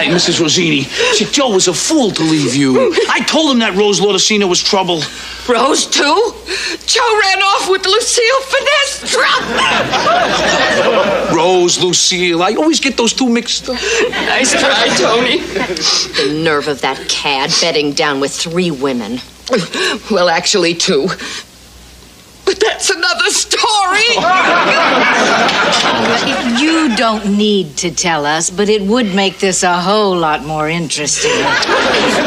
Hey, Mrs. Rosini, Joe was a fool to leave you. I told him that Rose Laudicina was trouble. Rose, too? Joe ran off with Lucille Finestra. Rose, Lucille, I always get those two mixed up. Nice try, Tony. The nerve of that cad bedding down with 3 women. Well, actually, 2. But that's another story. You don't need to tell us, but it would make this a whole lot more interesting.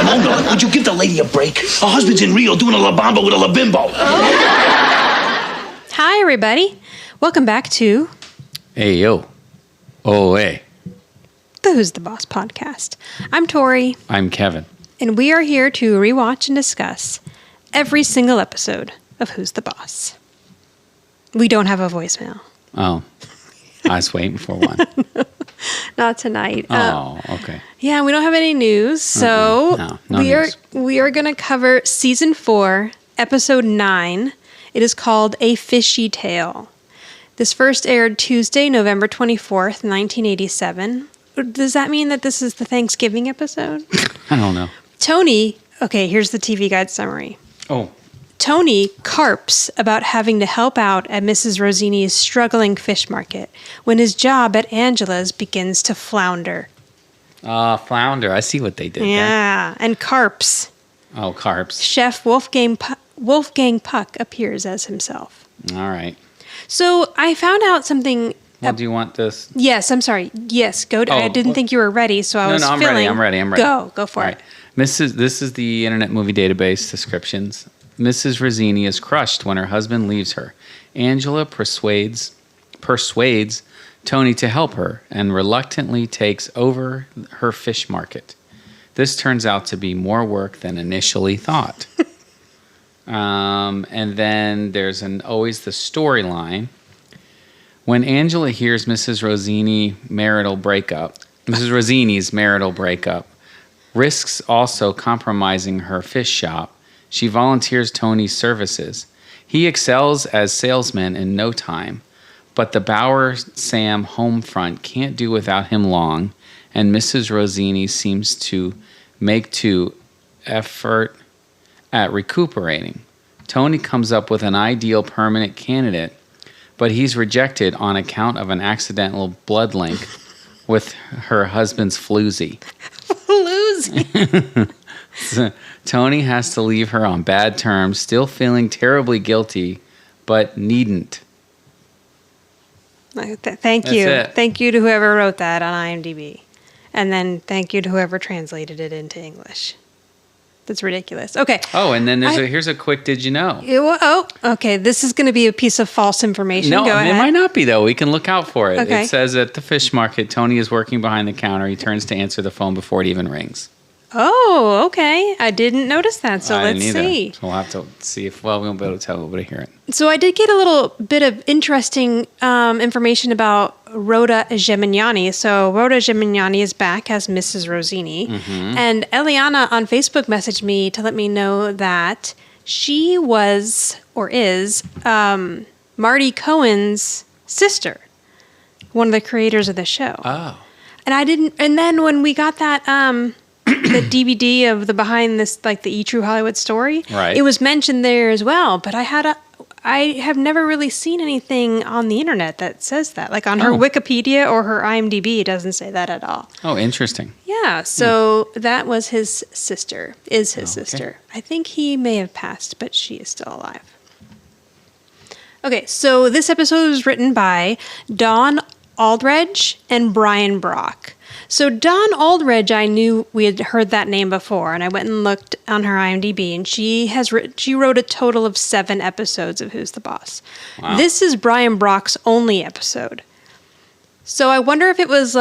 Mona, would you give the lady a break? Her husband's in Rio doing a La Bamba with a La Bimbo. Hi, everybody. Welcome back to... Hey, yo. Oh, hey. The Who's the Boss podcast. I'm Tori. I'm Kevin. And we are here to rewatch and discuss every single episode of Who's the Boss. We don't have a voicemail. Oh, I was waiting for one. Not tonight. Oh, okay. Yeah, we don't have any news, so no news. we are going to cover season 4, episode 9. It is called A Fishy Tale. This first aired Tuesday, November 24th, 1987. Does that mean that this is the Thanksgiving episode? I don't know. Tony, okay, here's the TV Guide summary. Oh. Tony carps about having to help out at Mrs. Rosini's struggling fish market when his job at Angela's begins to flounder. Flounder. I see what they did there. Yeah, and carps. Oh, carps. Chef Wolfgang Puck appears as himself. All right. So I found out something. Well, do you want this? Yes, I'm sorry. Yes, go. I didn't think you were ready, so I was I'm feeling. ready. Go for it. This is the Internet Movie Database descriptions. Mrs. Rosini is crushed when her husband leaves her. Angela persuades Tony to help her and reluctantly takes over her fish market. This turns out to be more work than initially thought. And then there's always the storyline. When Angela hears Mrs. Rosini's marital breakup, risks also compromising her fish shop, she volunteers Tony's services. He excels as salesman in no time, but the Bauer-Sam home front can't do without him long, and Mrs. Rosini seems to make too effort at recuperating. Tony comes up with an ideal permanent candidate, but he's rejected on account of an accidental blood link with her husband's floozy. Floozy. Tony has to leave her on bad terms, still feeling terribly guilty, but needn't. Thank you. That's it. Thank you to whoever wrote that on IMDb. And then thank you to whoever translated it into English. That's ridiculous. Okay. Oh, and then here's a quick did you know? Okay. This is going to be a piece of false information. No, Go ahead. It might not be, though. We can look out for it. Okay. It says at the fish market, Tony is working behind the counter. He turns to answer the phone before it even rings. Oh, okay. I didn't notice that, so let's see. So we'll have to see if, we won't be able to tell. We'll be able to hear it. So I did get a little bit of interesting information about Rhoda Gemignani. So Rhoda Gemignani is back as Mrs. Rosini. Mm-hmm. And Eliana on Facebook messaged me to let me know that she was, or is, Marty Cohen's sister, one of the creators of the show. Oh. And then when we got that... the DVD of the behind this, like the E! True Hollywood story. Right. It was mentioned there as well, but I have never really seen anything on the internet that says that. Like on her Wikipedia or her IMDb, it doesn't say that at all. Oh, interesting. Yeah, so that was his sister, sister. I think he may have passed, but she is still alive. Okay, so this episode was written by Dawn Aldridge and Brian Brock. So Dawn Aldridge, I knew we had heard that name before, and I went and looked on her IMDb, and she wrote a total of 7 episodes of Who's the Boss. Wow. This is Brian Brock's only episode. So I wonder if it was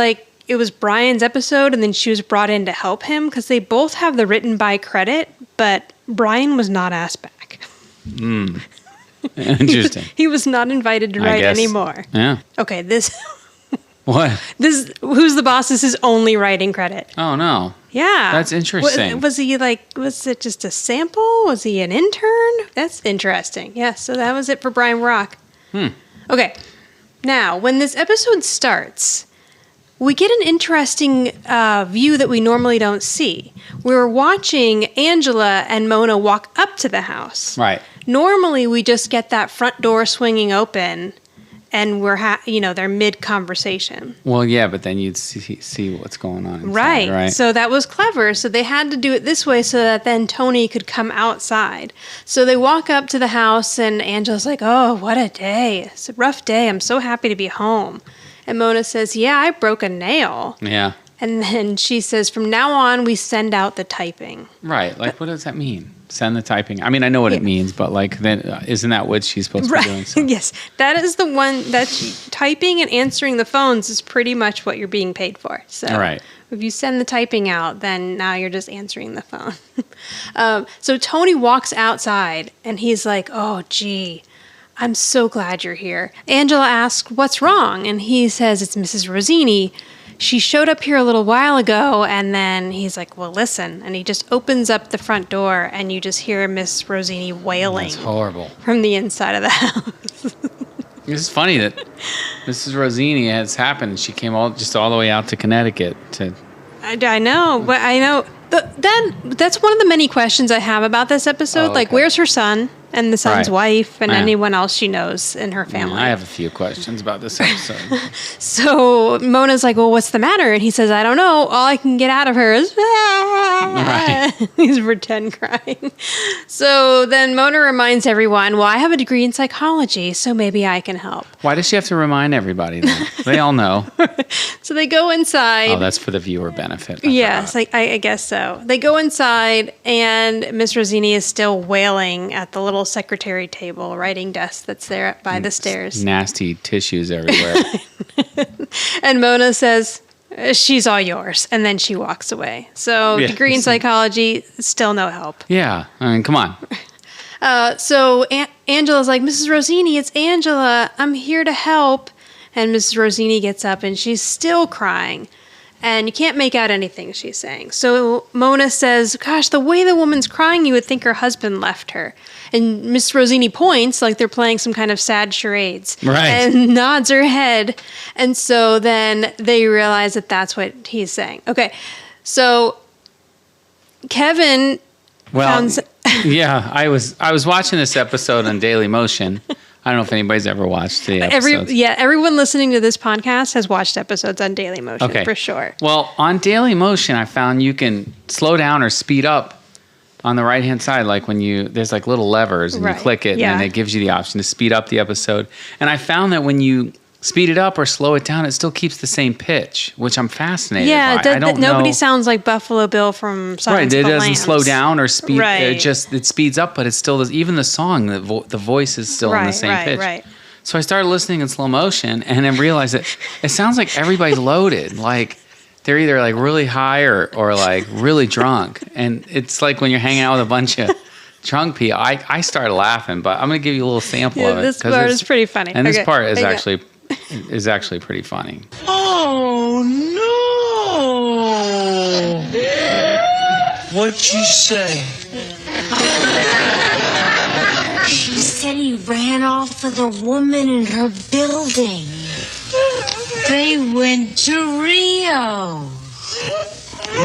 Brian's episode, and then she was brought in to help him, because they both have the written by credit, but Brian was not asked back. Interesting. He was not invited to write anymore. Yeah. Okay, this... What? Who's the Boss is his only writing credit. Oh, no. Yeah. That's interesting. Was it just a sample? Was he an intern? That's interesting. Yeah, so that was it for Brian Brock. Okay. Now, when this episode starts, we get an interesting view that we normally don't see. We were watching Angela and Mona walk up to the house. Right. Normally, we just get that front door swinging open, and we're they're mid conversation. Well, yeah, but then you'd see what's going on inside, Right. So that was clever. So they had to do it this way so that then Tony could come outside. So they walk up to the house, and Angela's like, "Oh, what a day. It's a rough day. I'm so happy to be home." And Mona says, "Yeah, I broke a nail." Yeah. And then she says, "From now on, we send out the typing." Right. Like, what does that mean? Send the typing. I mean, I know what it means, but like, then isn't that what she's supposed to be doing? So. Yes. That is the one that typing and answering the phones is pretty much what you're being paid for. So right. If you send the typing out, then now you're just answering the phone. So Tony walks outside and he's like, "Oh, gee, I'm so glad you're here." Angela asks, "What's wrong?" And he says, "It's Mrs. Rosini. She showed up here a little while ago." And then he's like, "Well, listen." And he just opens up the front door and you just hear Miss Rosini wailing. That's horrible. From the inside of the house. It's funny that Mrs. Rosini has happened. She came all the way out to Connecticut to. I know, but I know. Then that's one of the many questions I have about this episode. Oh, okay. Like, where's her son and the son's Right. wife and Yeah. anyone else she knows in her family? I have a few questions about this episode. So Mona's like, "Well, what's the matter?" And he says, "I don't know. All I can get out of her is," Right. He's pretend crying. So then Mona reminds everyone, "Well, I have a degree in psychology, so maybe I can help." Why does she have to remind everybody that? They all know. So they go inside. Oh, that's for the viewer benefit. Yes, I guess so. They go inside, and Miss Rosini is still wailing at the little secretary table, writing desk that's there by the stairs. Nasty tissues everywhere. And Mona says, "She's all yours," and then she walks away. So Yeah. degree in psychology, still no help. Yeah, I mean, come on. So Angela's like, "Mrs. Rosini, it's Angela. I'm here to help." And Mrs. Rosini gets up, and she's still crying. And you can't make out anything she's saying. So Mona says, "Gosh, the way the woman's crying, you would think her husband left her." And Miss Rosini points like they're playing some kind of sad charades. Right. And nods her head. And so then they realize that that's what he's saying. Okay. So Kevin found... Yeah, I was watching this episode on Daily Motion. I don't know if anybody's ever watched the episodes. Everyone listening to this podcast has watched episodes on Daily Motion, Okay. for sure. Well, on Daily Motion, I found you can slow down or speed up on the right-hand side. Like when there's like little levers and Right. you click it, Yeah. and it gives you the option to speed up the episode. And I found that when you speed it up or slow it down, it still keeps the same pitch, which I'm fascinated by. I don't nobody know. sounds like Buffalo Bill from Silence Right, of it the doesn't Lambs. slow down or speed. Right. It speeds up, but it still does. Even the song, the voice is still in the same pitch. Right. So I started listening in slow motion, and then realized that it sounds like everybody's loaded. Like they're either like really high or like really drunk, and it's like when you're hanging out with a bunch of drunk people. I started laughing, but I'm gonna give you a little sample of it. This 'cause part it's- is pretty funny. and this Okay, part is hang on. actually pretty funny. Oh, no. What'd you say? She said he ran off with a woman in her building. They went to Rio.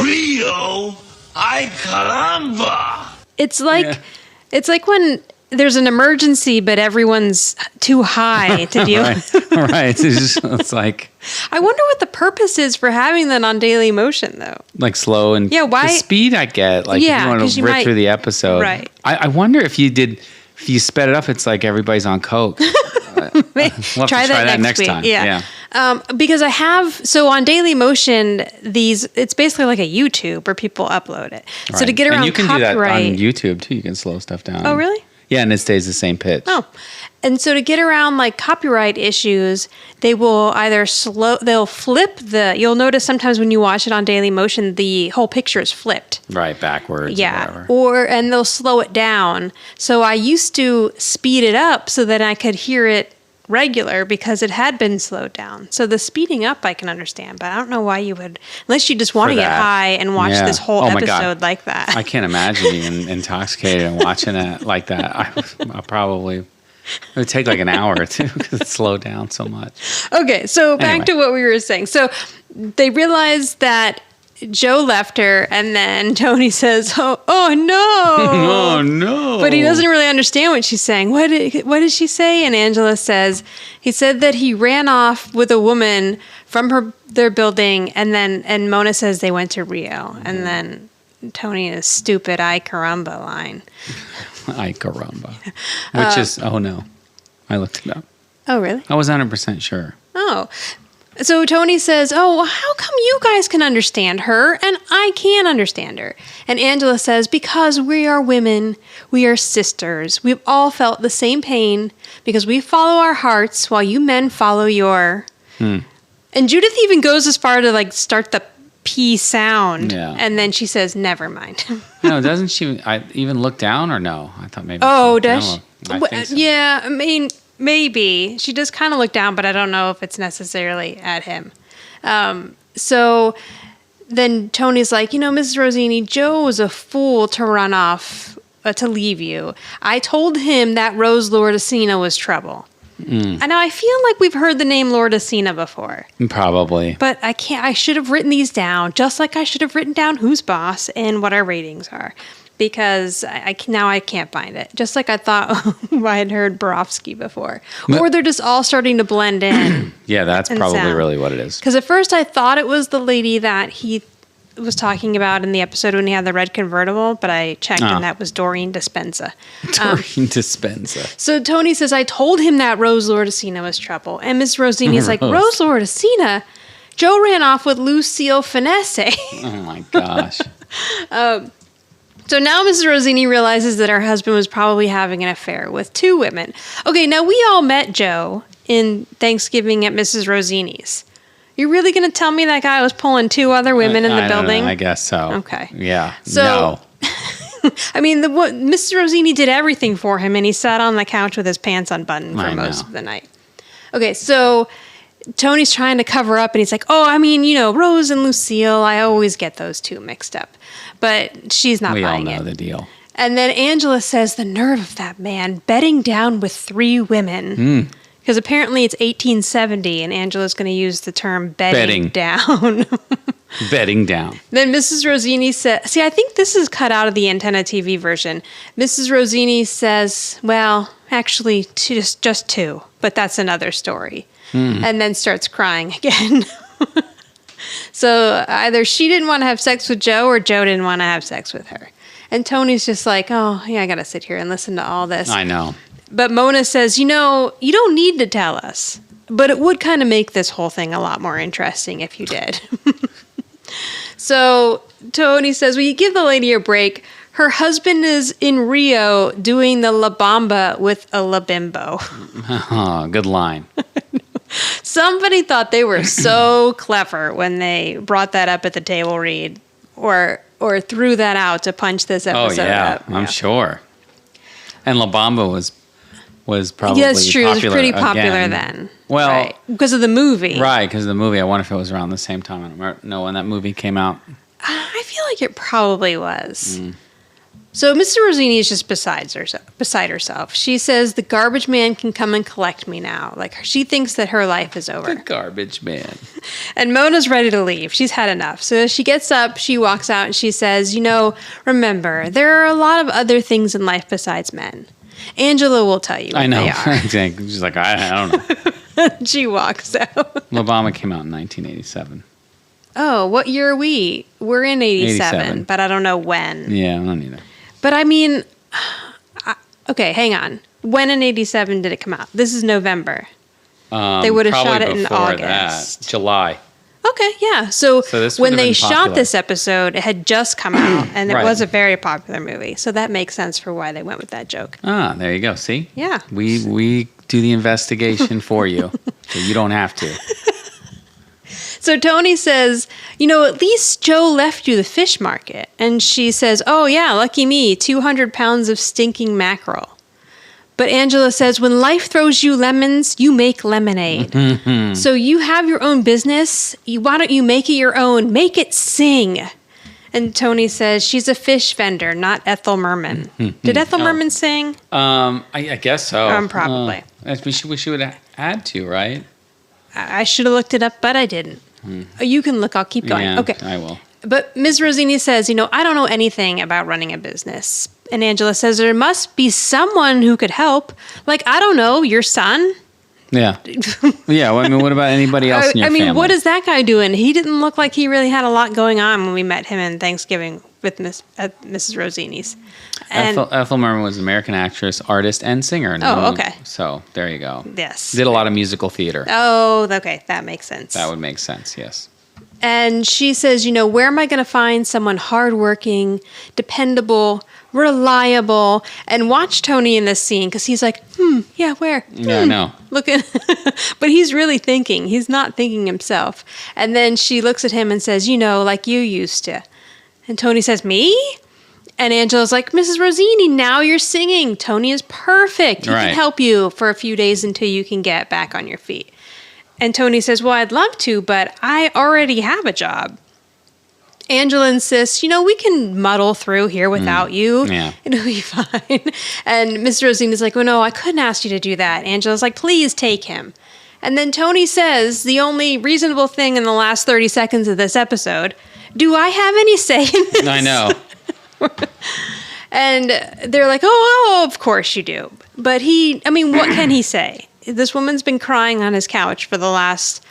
Rio? Ay caramba. It's like when there's an emergency, but everyone's too high to deal with. Right. It's like I wonder what the purpose is for having that on Daily Motion, though. like slow and Yeah, why- the speed I get. Like Yeah, if you want 'cause to you rip might- through the episode. Right. I wonder if you sped it up, it's like everybody's on coke. We'll have to Try that next week. time. Yeah. Because so on Daily Motion, it's basically like a YouTube where people upload it. So to Right. get around and you can copyright. do that on YouTube too. You can slow stuff down. Oh, really? Yeah, and it stays the same pitch. Oh, and so to get around like copyright issues, they will either they'll flip you'll notice sometimes when you watch it on Daily Motion, the whole picture is flipped. Right, backwards. Yeah. Or whatever. And they'll slow it down. So I used to speed it up so that I could hear it regular because it had been slowed down. So the speeding up I can understand, but I don't know why you would, unless you just want to For get that. high and watch Yeah. this whole Oh my God. episode like that. I can't imagine being intoxicated and watching it like that. I probably it would take like an hour or two because it's slowed down so much. Okay, so back Anyway. to what we were saying. So they realize that Joe left her, and then Tony says, oh no. Oh, no. But he doesn't really understand what she's saying. What did she say? And Angela says, he said that he ran off with a woman from their building, and Mona says they went to Rio. And then Tony is stupid, ay caramba line. Ay caramba. Which is, oh no. I looked it up. Oh, really? I was 100% sure. Oh. So Tony says, oh, well, how come you guys can understand her and I can't understand her? And Angela says, because we are women, we are sisters. We've all felt the same pain because we follow our hearts while you men follow your... And Judith even goes as far to like start the P sound. Yeah. And then she says, never mind. No, doesn't she even look down or no? I thought maybe. Oh, does she? I think so. Yeah, I mean... Maybe. She does kind of look down, but I don't know if it's necessarily at him. So then Tony's like, Mrs. Rosini, Joe was a fool to run off, to leave you. I told him that Rose Lordacina was trouble. And now I feel like we've heard the name Lordacina before. Probably. But I should have written these down, just like I should have written down who's boss and what our ratings are. Because now I can't find it. Just like I thought I had heard Borofsky before. Or they're just all starting to blend in. Yeah, that's probably really what it is. Because at first I thought it was the lady that he was talking about in the episode when he had the red convertible, but I checked and that was Doreen Dispenza. Doreen Dispenza. So Tony says, I told him that Rose Lordacina was trouble. And Miss Rosini's like, Rose Lordacina? Joe ran off with Lucille Finesse. Oh my gosh. So now Mrs. Rosini realizes that her husband was probably having an affair with two women. Okay, now we all met Joe in Thanksgiving at Mrs. Rosini's. You really going to tell me that guy was pulling two other women in the building? I guess so. Okay. Yeah. So, no. I mean, Mrs. Rosini did everything for him, and he sat on the couch with his pants unbuttoned for most of the night. Okay, so Tony's trying to cover up, and he's like, oh, I mean, Rose and Lucille, I always get those two mixed up. But she's not buying it. We all know the deal. And then Angela says, the nerve of that man, bedding down with three women. Because apparently it's 1870, and Angela's going to use the term bedding down. Bedding down. Then Mrs. Rosini says, see, I think this is cut out of the Antenna TV version. Mrs. Rosini says, well, actually, just two, but that's another story. And then starts crying again. So either she didn't want to have sex with Joe or Joe didn't want to have sex with her. And Tony's just like, oh, yeah, I got to sit here and listen to all this. I know. But Mona says, you don't need to tell us. But it would kind of make this whole thing a lot more interesting if you did. So Tony says, will you give the lady a break? Her husband is in Rio doing the La Bamba with a La Bimbo. Oh, good line. Somebody thought they were so clever when they brought that up at the table read or threw that out to punch this episode up. I'm sure. And La Bamba was probably that's true. Popular it was pretty popular again. then. Well, right. Because of the movie. Right, because of the movie. I wonder if it was around the same time. I don't know when that movie came out. I feel like it probably was. So Mr. Rosini is just beside herself. She says the garbage man can come and collect me now. Like, she thinks that her life is over. The garbage man. And Mona's ready to leave. She's had enough. So she gets up, she walks out, and she says, remember, there are a lot of other things in life besides men. Angela will tell you what they are. She's like, I don't know. She walks out. Obama came out in 1987. Oh, what year are we? We're in 87, but I don't know when. Yeah, I don't either. But I mean, okay, hang on. When in 87 did it come out? This is November. They would have shot it in August. July. Okay, yeah. So when they shot this episode, it had just come out, and it was a very popular movie. So that makes sense for why they went with that joke. Ah, there you go. See? Yeah. We do the investigation for you, so you don't have to. So Tony says, at least Joe left you the fish market. And she says, oh, yeah, lucky me, 200 pounds of stinking mackerel. But Angela says, when life throws you lemons, you make lemonade. So you have your own business. Why don't you make it your own? Make it sing. And Tony says, she's a fish vendor, not Ethel Merman. Did Ethel Merman sing? I guess so. Probably. We should have had to, right? I should have looked it up, but I didn't. You can look. I'll keep going. Yeah, Okay. I will. But Ms. Rosini says, I don't know anything about running a business. And Angela says, there must be someone who could help. Like, I don't know, your son? Yeah. Yeah. Well, I mean, what about anybody else in your family? What is that guy doing? He didn't look like he really had a lot going on when we met him in Thanksgiving with Mrs. Rosini's. And Ethel Merman was an American actress, artist, and singer. Okay. So there you go. Yes. Did a lot of musical theater. Oh, okay. That makes sense. That would make sense, yes. And she says, where am I going to find someone hardworking, dependable, reliable? And watch Tony in this scene because he's like, yeah, where? Yeah, I know. Looking, but he's really thinking. He's not thinking himself. And then she looks at him and says, like you used to. And Tony says, me? And Angela's like, Mrs. Rosini, now you're singing. Tony is perfect. He can help you for a few days until you can get back on your feet. And Tony says, well, I'd love to, but I already have a job. Angela insists, we can muddle through here without you. Yeah. It'll be fine. And Mr. Rosine is like, well, no, I couldn't ask you to do that. Angela's like, please take him. And then Tony says the only reasonable thing in the last 30 seconds of this episode, do I have any say in this? I know. And they're like, oh, of course you do. But what can he say? This woman's been crying on his couch for the last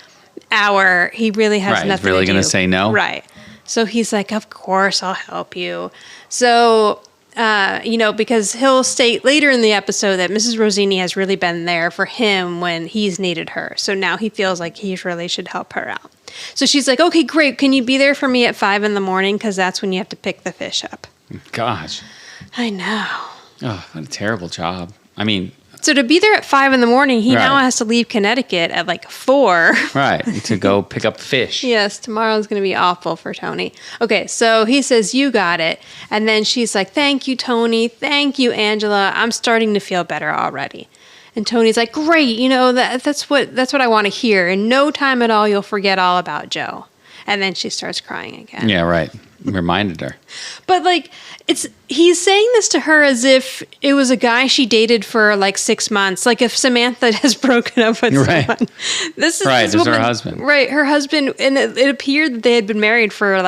hour. He really has nothing to do. He's really going to say no? Right. So he's like, of course, I'll help you. So, because he'll state later in the episode that Mrs. Rosini has really been there for him when he's needed her. So now he feels like he really should help her out. So she's like, okay, great. Can you be there for me at 5 a.m? Because that's when you have to pick the fish up. Gosh. I know. Oh, what a terrible job. I mean... So to be there at 5 a.m, he now has to leave Connecticut at like 4. Right, to go pick up fish. Yes, tomorrow's going to be awful for Tony. Okay, so he says, you got it. And then she's like, thank you, Tony. Thank you, Angela. I'm starting to feel better already. And Tony's like, great, that's what I want to hear. In no time at all, you'll forget all about Joe. And then she starts crying again. Yeah, right. Reminded her. But he's saying this to her as if it was a guy she dated for 6 months. Like if Samantha has broken up with someone. This is her husband. Right, her husband. And it appeared that they had been married for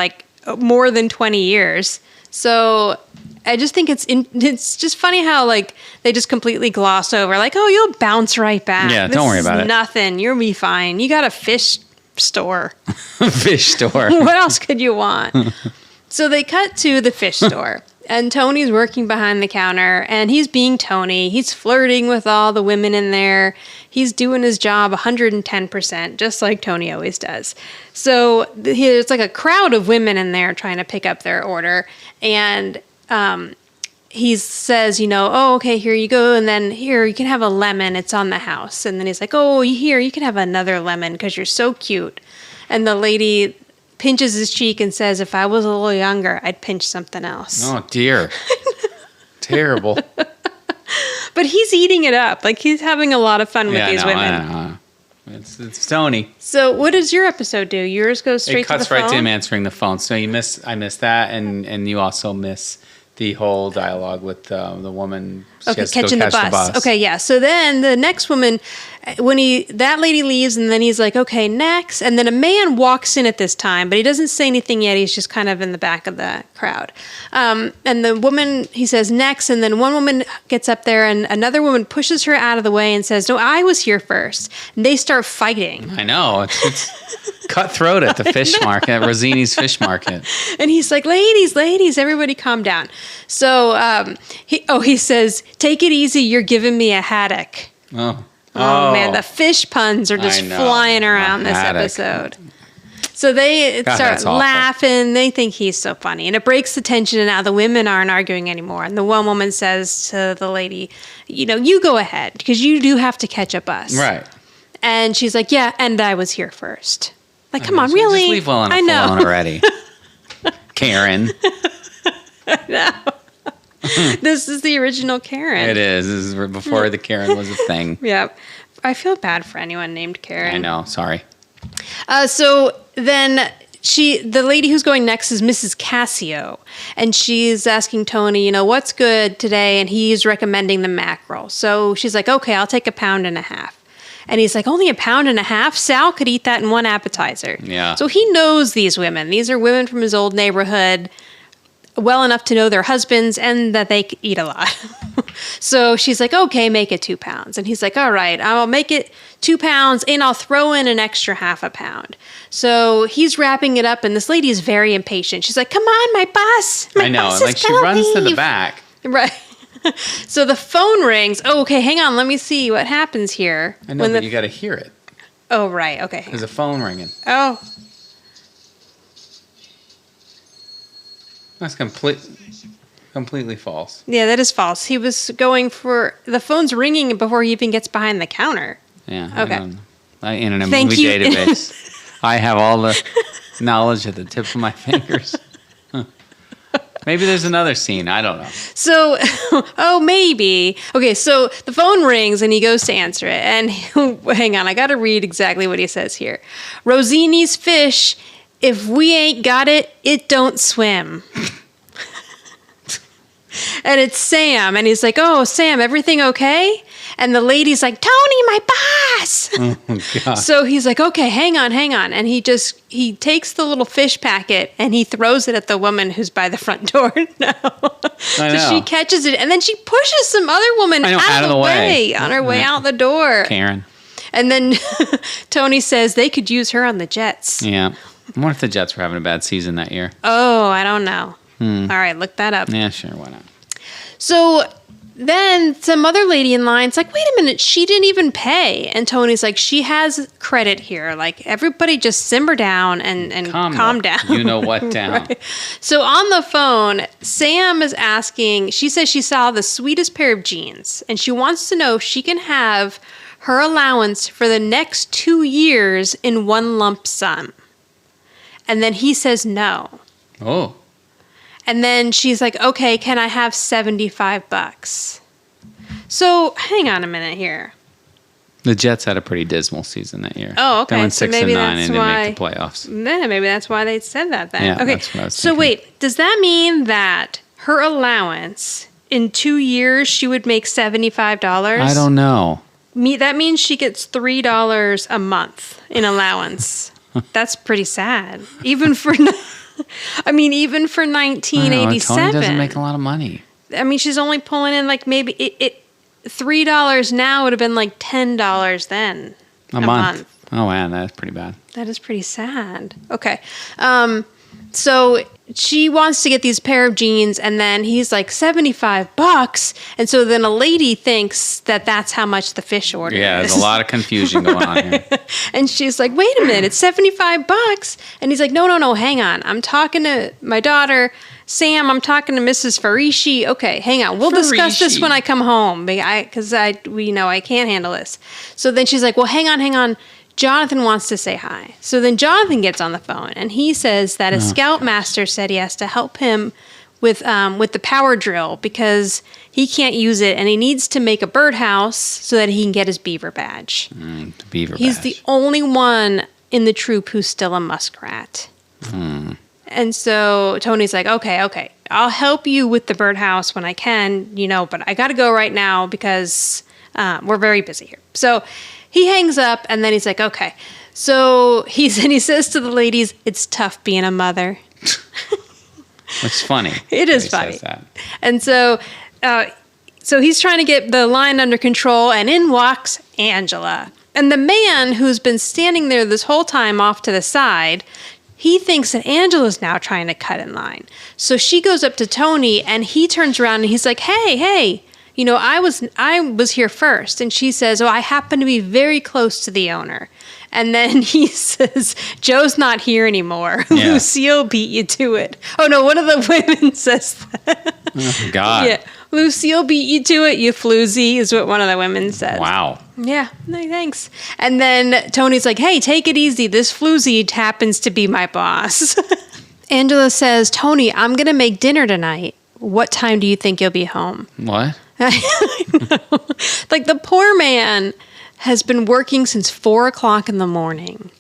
more than 20 years. So I just think it's just funny how they just completely gloss over. Oh, you'll bounce right back. Yeah, don't worry about it. Nothing. You'll be fine. You got a fish store. Fish store. What else could you want? So they cut to the fish store, and Tony's working behind the counter, and he's being Tony. He's flirting with all the women in there. He's doing his job 110%, just like Tony always does. So there's a crowd of women in there trying to pick up their order, and he says, oh, okay, here you go, and then here, you can have a lemon. It's on the house. And then he's like, oh, here, you can have another lemon because you're so cute. And the lady pinches his cheek and says, if I was a little younger, I'd pinch something else. Oh, dear. Terrible. But he's eating it up. He's having a lot of fun with these women. I know. It's Tony. So what does your episode do? Yours goes straight to the phone? It cuts right to him answering the phone. So I miss that, and you also miss the whole dialogue with the woman. She has to catching go catch the bus. Okay, yeah. So then the next woman, that lady leaves, and then he's like, okay, next. And then a man walks in at this time, but he doesn't say anything yet. He's just kind of in the back of the crowd. And the woman, he says, next. And then one woman gets up there, and another woman pushes her out of the way and says, no, I was here first. And they start fighting. I know. It's cutthroat at the fish market, at Rosini's fish market. And he's like, ladies, everybody calm down. So he says, take it easy, you're giving me a haddock. Oh, man, the fish puns are just flying around this episode. So they start laughing. They think he's so funny. And it breaks the tension, and now the women aren't arguing anymore. And the one woman says to the lady, you go ahead, because you do have to catch a bus. Right. And she's like, yeah, and I was here first. Come on, really? Just leave well enough alone already. Karen. I know. This is the original Karen. It is. This is before the Karen was a thing. Yep. I feel bad for anyone named Karen. I know. Sorry. So then the lady who's going next is Mrs. Cassio, and she's asking Tony, what's good today? And he's recommending the mackerel. So she's like, okay, I'll take 1.5 pounds. And he's like, only £1.50? Sal could eat that in one appetizer. Yeah. So he knows these women. These are women from his old neighborhood, well enough to know their husbands and that they eat a lot. So she's like, okay, make it £2. And he's like, all right, I'll make it £2 and I'll throw in an extra ½ pound. So he's wrapping it up and this lady is very impatient. She's like, come on, my boss. My I know. boss Like is she gonna runs to the leave." back. Right. So the phone rings. Oh, okay, hang on. Let me see what happens here. I know, but you got to hear it. Oh, right. Okay. There's a phone ringing. Oh. That's completely false. Yeah, that is false. He was going for... The phone's ringing before he even gets behind the counter. Yeah. Okay. Internet Thank movie you. database. I have all the knowledge at the tip of my fingers. Maybe there's another scene. I don't know. So, oh, maybe. Okay, so the phone rings and he goes to answer it. And hang on, I got to read exactly what he says here. Rosini's fish, if we ain't got it, it don't swim. And it's Sam. And he's like, oh, Sam, everything okay? And the lady's like, Tony, my boss. Oh, God. So he's like, okay, hang on. And he takes the little fish packet and he throws it at the woman who's by the front door now. So she catches it and then she pushes some other woman out of the way on her way out the door. Karen. And then Tony says they could use her on the Jets. Yeah. I wonder if the Jets were having a bad season that year. Oh, I don't know. All right, look that up. Yeah, sure, why not? So then some other lady in line's like, wait a minute, she didn't even pay. And Tony's like, she has credit here. Like, everybody just simmer down and calm down. You know what down. Right? So on the phone, Sam is asking, she says she saw the sweetest pair of jeans. And she wants to know if she can have her allowance for the next 2 years in one lump sum. And then he says no. Oh. And then she's like, okay, can I have $75? So hang on a minute here. The Jets had a pretty dismal season that year. Oh, okay. They went So 6-9 maybe and that's didn't why- make the playoffs. Then maybe that's why they said that then. Yeah, okay. that's what I was So thinking. wait, does that mean that her allowance in 2 years she would make $75? I don't know. That means she gets $3 a month in allowance. That's pretty sad. Even for even for 1987. Tony doesn't make a lot of money. I mean, she's only pulling in like maybe $3 now would have been like $10 then. A month. Oh, man, that's pretty bad. That is pretty sad. Okay. So she wants to get these pair of jeans and then he's like $75. And so then a lady thinks that that's how much the fish order Yeah, is. there's a lot of confusion going on here. And she's like, wait a minute, it's $75. And he's like, no, hang on. I'm talking to my daughter, Sam. I'm talking to Mrs. Farishi. Okay, hang on. We'll discuss this when I come home because we know I can't handle this. So then she's like, well, hang on. Jonathan wants to say hi. So then Jonathan gets on the phone and he says that a scoutmaster said he has to help him with the power drill because he can't use it and he needs to make a birdhouse so that he can get his beaver badge. The beaver He's badge. the only one in the troop who's still a muskrat. And so Tony's like, okay, I'll help you with the birdhouse when I can, but I got to go right now because we're very busy here. So he hangs up and then he's like, okay. So he says to the ladies, it's tough being a mother. It's funny. It is He funny. says that. And so he's trying to get the line under control and in walks Angela. And the man who's been standing there this whole time off to the side, he thinks that Angela's now trying to cut in line. So she goes up to Tony and he turns around and he's like, hey, I was here first. And she says, I happen to be very close to the owner. And then he says, Joe's not here anymore. Yeah. Lucille beat you to it. Oh, no, one of the women says that. Oh, God. Yeah. Lucille beat you to it, you floozy, is what one of the women says. Wow. Yeah, no, thanks. And then Tony's like, hey, take it easy. This floozy happens to be my boss. Angela says, Tony, I'm going to make dinner tonight. What time do you think you'll be home? What? I know. Like the poor man has been working since 4 o'clock in the morning.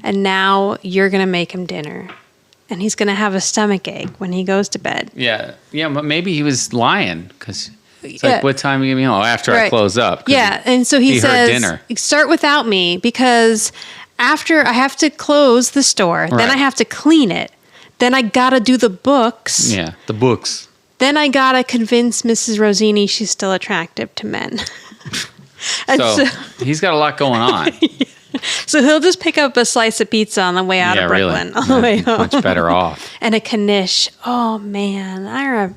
And now you're going to make him dinner. And he's going to have a stomach ache when he goes to bed. Yeah, but maybe he was lying because It's like, what time are you giving me home? After I close up. Yeah, and so he says, dinner. Start without me because after I have to close the store, then I have to clean it. Then I gotta do the books. Yeah, the books. Then I gotta convince Mrs. Rosini she's still attractive to men. So he's got a lot going on. So he'll just pick up a slice of pizza on the way out of Brooklyn, really. on the way home. Much better off. And a knish. Oh man,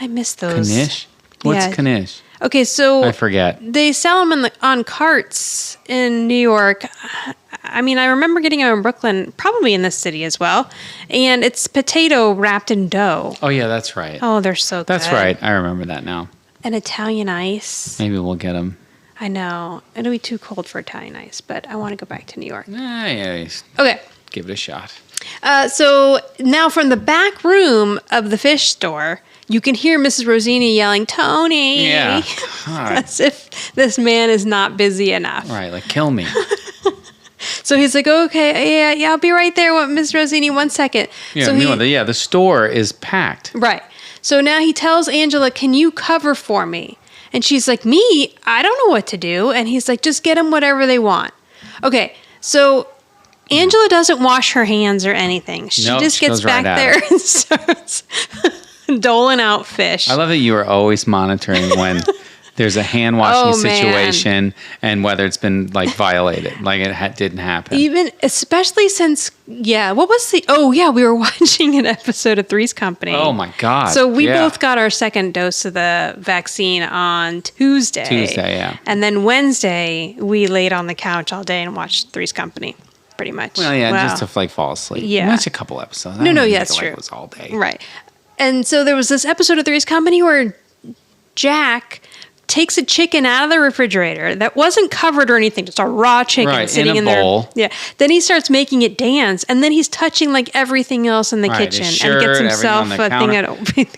I miss those. Knish? What's knish? Okay, so I forget. They sell them on carts in New York. I mean, I remember getting them in Brooklyn, probably in this city as well. And it's potato wrapped in dough. Oh yeah, that's right. Oh, they're so good. That's right. I remember that now. And Italian ice. Maybe we'll get them. I know. It'll be too cold for Italian ice, but I want to go back to New York. Yeah. Okay. Give it a shot. So now from the back room of the fish store, you can hear Mrs. Rosini yelling, Tony. Yeah. All right. As if this man is not busy enough. Right, like kill me. So he's like, okay, yeah, I'll be right there, Miss Rosini, 1 second. Yeah, so the store is packed. Right. So now he tells Angela, can you cover for me? And she's like, me? I don't know what to do. And he's like, just get them whatever they want. Okay, so Angela doesn't wash her hands or anything. She just gets back there and starts doling out fish. I love that you are always monitoring when there's a hand washing situation and whether it's been like violated, like it didn't happen. Even, especially since, we were watching an episode of Three's Company. Oh my God. So we both got our second dose of the vaccine on Tuesday. And then Wednesday, we laid on the couch all day and watched Three's Company, pretty much. Well, yeah, just to like fall asleep. Yeah. Watch a couple episodes. That's true. It was all day. Right. And so there was this episode of Three's Company where Jack takes a chicken out of the refrigerator that wasn't covered or anything, just a raw chicken sitting in there. bowl. Yeah. Then he starts making it dance, and then he's touching like everything else in the kitchen, shirt, and gets himself a thing at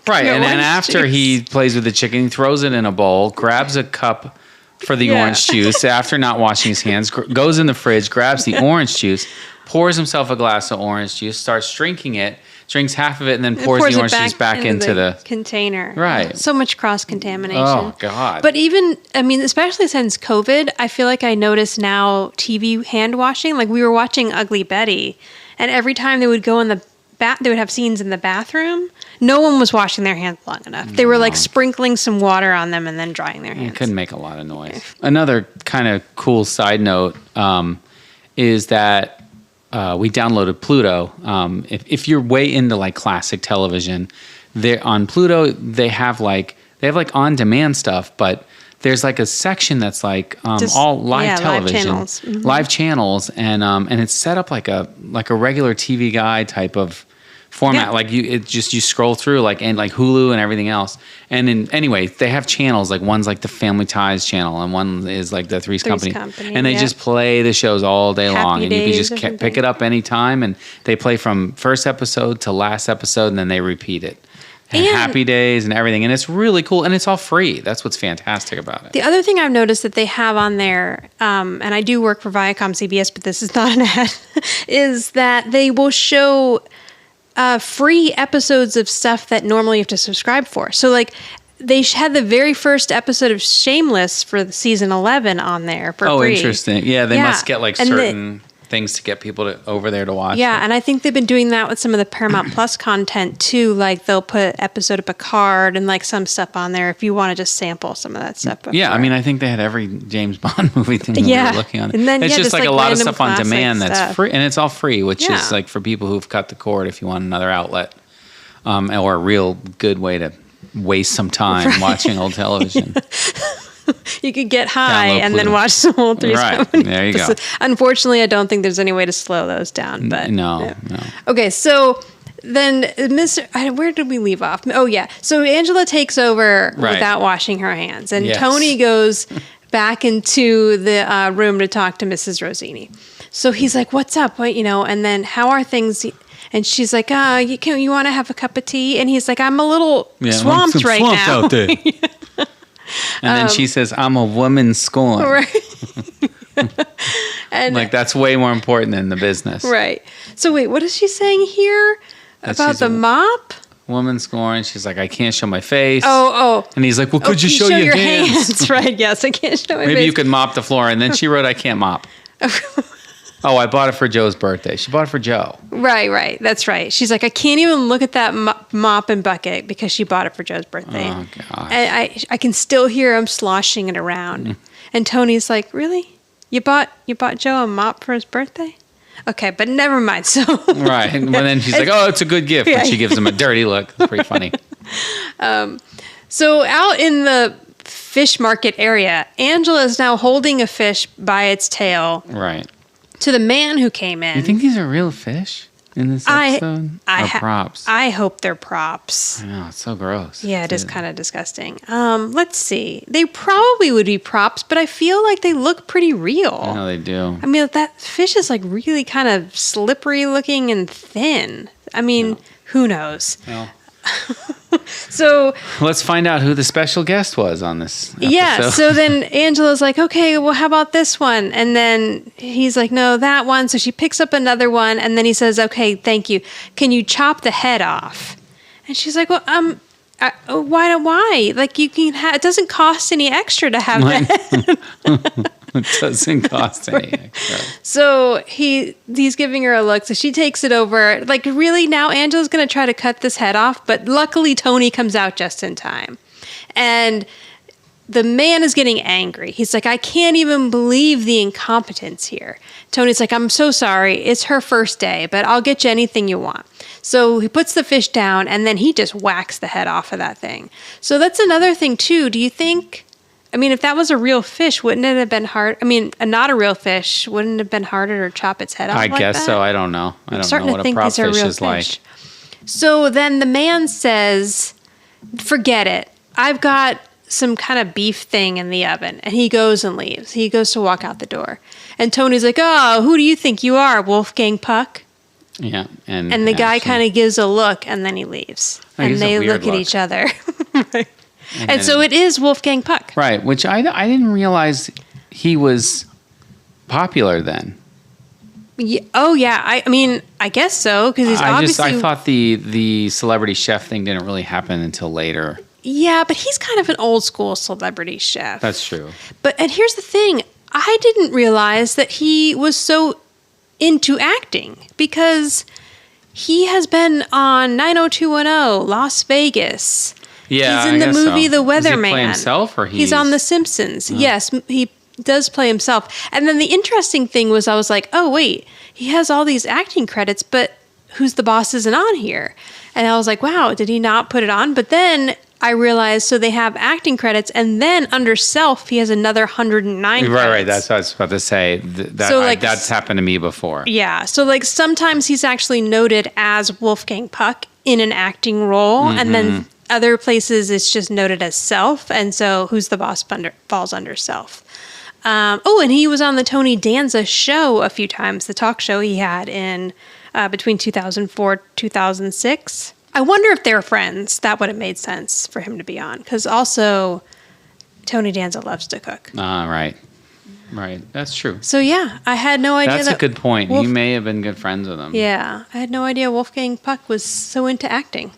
right. And then after he plays with the chicken, he throws it in a bowl, grabs a cup for the orange juice after not washing his hands, goes in the fridge, grabs the orange juice, pours himself a glass of orange juice, starts drinking it. Drinks half of it and then pours the orange juice back into the container. Right. So much cross-contamination. Oh, God. But even, I mean, especially since COVID, I feel like I notice now TV hand washing. Like we were watching Ugly Betty, and every time they would go in the they would have scenes in the bathroom. No one was washing their hands long enough. They were like sprinkling some water on them and then drying their hands. It couldn't make a lot of noise. Another kind of cool side note is that we downloaded Pluto. If you're way into like classic television, on Pluto they have like on-demand stuff, but there's like a section that's like all live television, live channels, and it's set up like a regular TV guide type of format. Yeah. Like you scroll through and Hulu and everything else. And anyway, they have channels, like one's like the Family Ties channel and one is like the Three's Company. And they just play the shows all day long, and you can just pick it up anytime, and they play from first episode to last episode, and then they repeat it. And Happy Days and everything. And it's really cool. And it's all free. That's what's fantastic about it. The other thing I've noticed that they have on there, and I do work for Viacom CBS, but this is not an ad, is that they will show free episodes of stuff that normally you have to subscribe for. So like they had the very first episode of Shameless for season 11 on there for free. Oh, interesting. Yeah, they must get like certain things to get people over there to watch. Yeah, and I think they've been doing that with some of the Paramount Plus content too. Like they'll put an episode of Picard and like some stuff on there if you want to just sample some of that stuff. Before. Yeah, I mean, I think they had every James Bond movie thing that we were looking on. And then, it's just like a lot of stuff on demand that's stuff. free, and it's all free, which is like for people who've cut the cord if you want another outlet, or a real good way to waste some time watching old television. You could get high and then watch some old Three's Company. There you go. Unfortunately, I don't think there's any way to slow those down. But no. Okay, so then where did we leave off? Oh yeah, so Angela takes over without washing her hands, and Tony goes back into the room to talk to Mrs. Rosini. So he's like, "What's up? And then how are things?" And she's like, you want to have a cup of tea? And he's like, I'm a little swamped right now. Out there. And then she says, I'm a woman scorned. Right. And like, that's way more important than the business. Right. So wait, what is she saying here? About the mop? woman scoring. She's like, I can't show my face. Oh. And he's like, well, could you show your hands? Right, yes, I can't show my face. Maybe you could mop the floor. And then she wrote, I can't mop. Oh, I bought it for Joe's birthday. She bought it for Joe. Right. That's right. She's like, I can't even look at that mop and bucket because she bought it for Joe's birthday. Oh, gosh. And I can still hear him sloshing it around. And Tony's like, really? You bought Joe a mop for his birthday? Okay, but never mind. So right. And then she's like, oh, it's a good gift. But she gives him a dirty look. It's pretty funny. So out in the fish market area, Angela is now holding a fish by its tail. Right. To the man who came in. You think these are real fish in this episode? Or props? I hope they're props. I know, it's so gross. Yeah, it is kind of disgusting. Let's see. They probably would be props, but I feel like they look pretty real. I know they do. I mean, that fish is like really kind of slippery looking and thin. I mean, who knows? Well. So let's find out who the special guest was on this episode. Yeah, so then Angela's like, okay, well, how about this one? And then he's like, no, that one. So she picks up another one, and then he says, okay, thank you. Can you chop the head off? And she's like, well, why? Like, you can it doesn't cost any extra to have that. It doesn't cost any extra. So he's giving her a look. So she takes it over. Like, really, now Angela's going to try to cut this head off. But luckily, Tony comes out just in time. And the man is getting angry. He's like, I can't even believe the incompetence here. Tony's like, I'm so sorry. It's her first day, but I'll get you anything you want. So he puts the fish down, and then he just whacks the head off of that thing. So that's another thing, too. Do you think... I mean, if that was a real fish, wouldn't it have been hard? I mean, not a real fish, wouldn't it have been harder to chop its head off like that? I guess so. I don't know. I don't know what a prop fish is like. So then the man says, forget it. I've got some kind of beef thing in the oven. And he goes and leaves. He goes to walk out the door. And Tony's like, oh, who do you think you are, Wolfgang Puck? Yeah. And the guy kind of gives a look, and then he leaves. And they look at each other. Right. And so it is Wolfgang Puck. Right, which I didn't realize he was popular then. Yeah, oh, yeah. I mean, I guess so, because he's obviously... I thought the celebrity chef thing didn't really happen until later. Yeah, but he's kind of an old school celebrity chef. That's true. And here's the thing. I didn't realize that he was so into acting, because he has been on 90210, Las Vegas... Yeah, he's in the movie The Weatherman. Does he play himself, or he's on The Simpsons? Oh. Yes, he does play himself. And then the interesting thing was, I was like, oh wait, he has all these acting credits, but Who's the Boss isn't on here. And I was like, wow, did he not put it on? But then I realized, so they have acting credits, and then under self, he has another 109 credits. Right. That's what I was about to say. That's happened to me before. Yeah. So like sometimes he's actually noted as Wolfgang Puck in an acting role, and then other places it's just noted as self, and so Who's the Boss falls under self. And he was on the Tony Danza show a few times, the talk show he had in between 2004 2006. I wonder if they were friends. That would have made sense for him to be on, because also Tony Danza loves to cook. Right. That's true. So yeah, I had no idea. That's a good point. He may have been good friends with him. Yeah, I had no idea Wolfgang Puck was so into acting.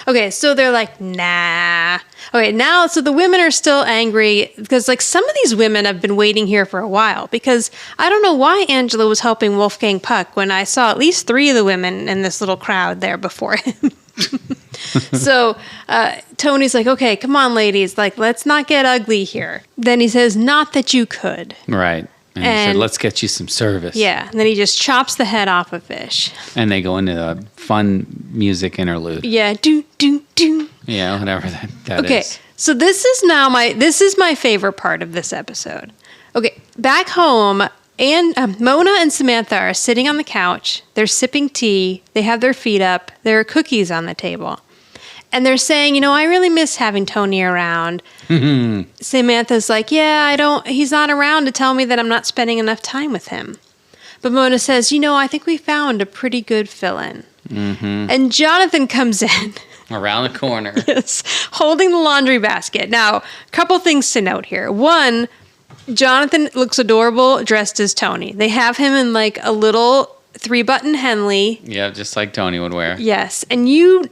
Okay, so they're like, nah. Okay, now, so the women are still angry because, like, some of these women have been waiting here for a while, because I don't know why Angela was helping Wolfgang Puck when I saw at least 3 of the women in this little crowd there before him. So Tony's like, okay, come on, ladies. Like, let's not get ugly here. Then he says, not that you could. Right. And he said, let's get you some service. Yeah. And then he just chops the head off a fish. And they go into a fun music interlude. Yeah. Do, do, do. Yeah, whatever that is. Okay. So this is my favorite part of this episode. Okay. Back home, and Mona and Samantha are sitting on the couch. They're sipping tea. They have their feet up. There are cookies on the table. And they're saying, I really miss having Tony around. Samantha's like, he's not around to tell me that I'm not spending enough time with him. But Mona says, I think we found a pretty good fill-in. And Jonathan comes in. Around the corner. Yes, holding the laundry basket. Now, a couple things to note here. One, Jonathan looks adorable dressed as Tony. They have him in like a little 3-button Henley. Yeah, just like Tony would wear. Yes, and you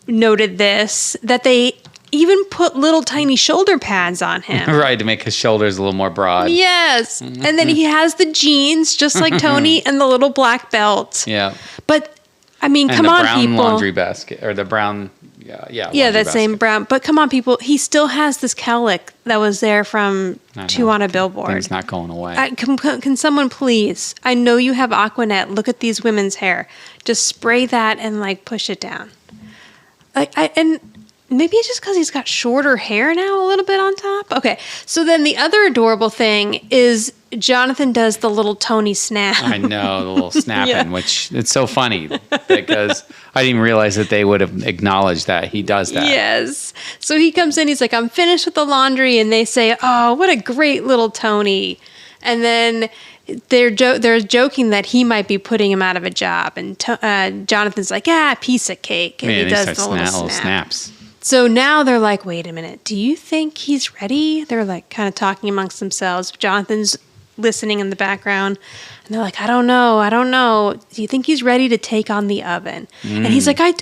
noted this, that they even put little tiny shoulder pads on him. Right, to make his shoulders a little more broad. Yes. And then he has the jeans, just like Tony, and the little black belt. Yeah. But, I mean, And come the on, brown people. laundry basket, or the brown, yeah, Yeah, laundry that same basket. brown. But come on, people. He still has this cowlick that was there from Two on a Billboard. Thing's not going away. Can someone please? I know you have Aquanet. Look at these women's hair. Just spray that and like push it down. And maybe it's just because he's got shorter hair now, a little bit on top. Okay, so then the other adorable thing is Jonathan does the little Tony snap. I know, the little snapping, Yeah. which it's so funny because I didn't realize that they would have acknowledged that he does that. Yes. So he comes in, he's like, I'm finished with the laundry. And they say, oh, what a great little Tony. And then they're joking that he might be putting him out of a job. And Jonathan's like, yeah, piece of cake. And Yeah, he they does start the little little snap. snaps. So now they're like, wait a minute. Do you think he's ready? They're like kind of talking amongst themselves. Jonathan's listening in the background. And they're like, I don't know. Do you think he's ready to take on the oven? And he's like, I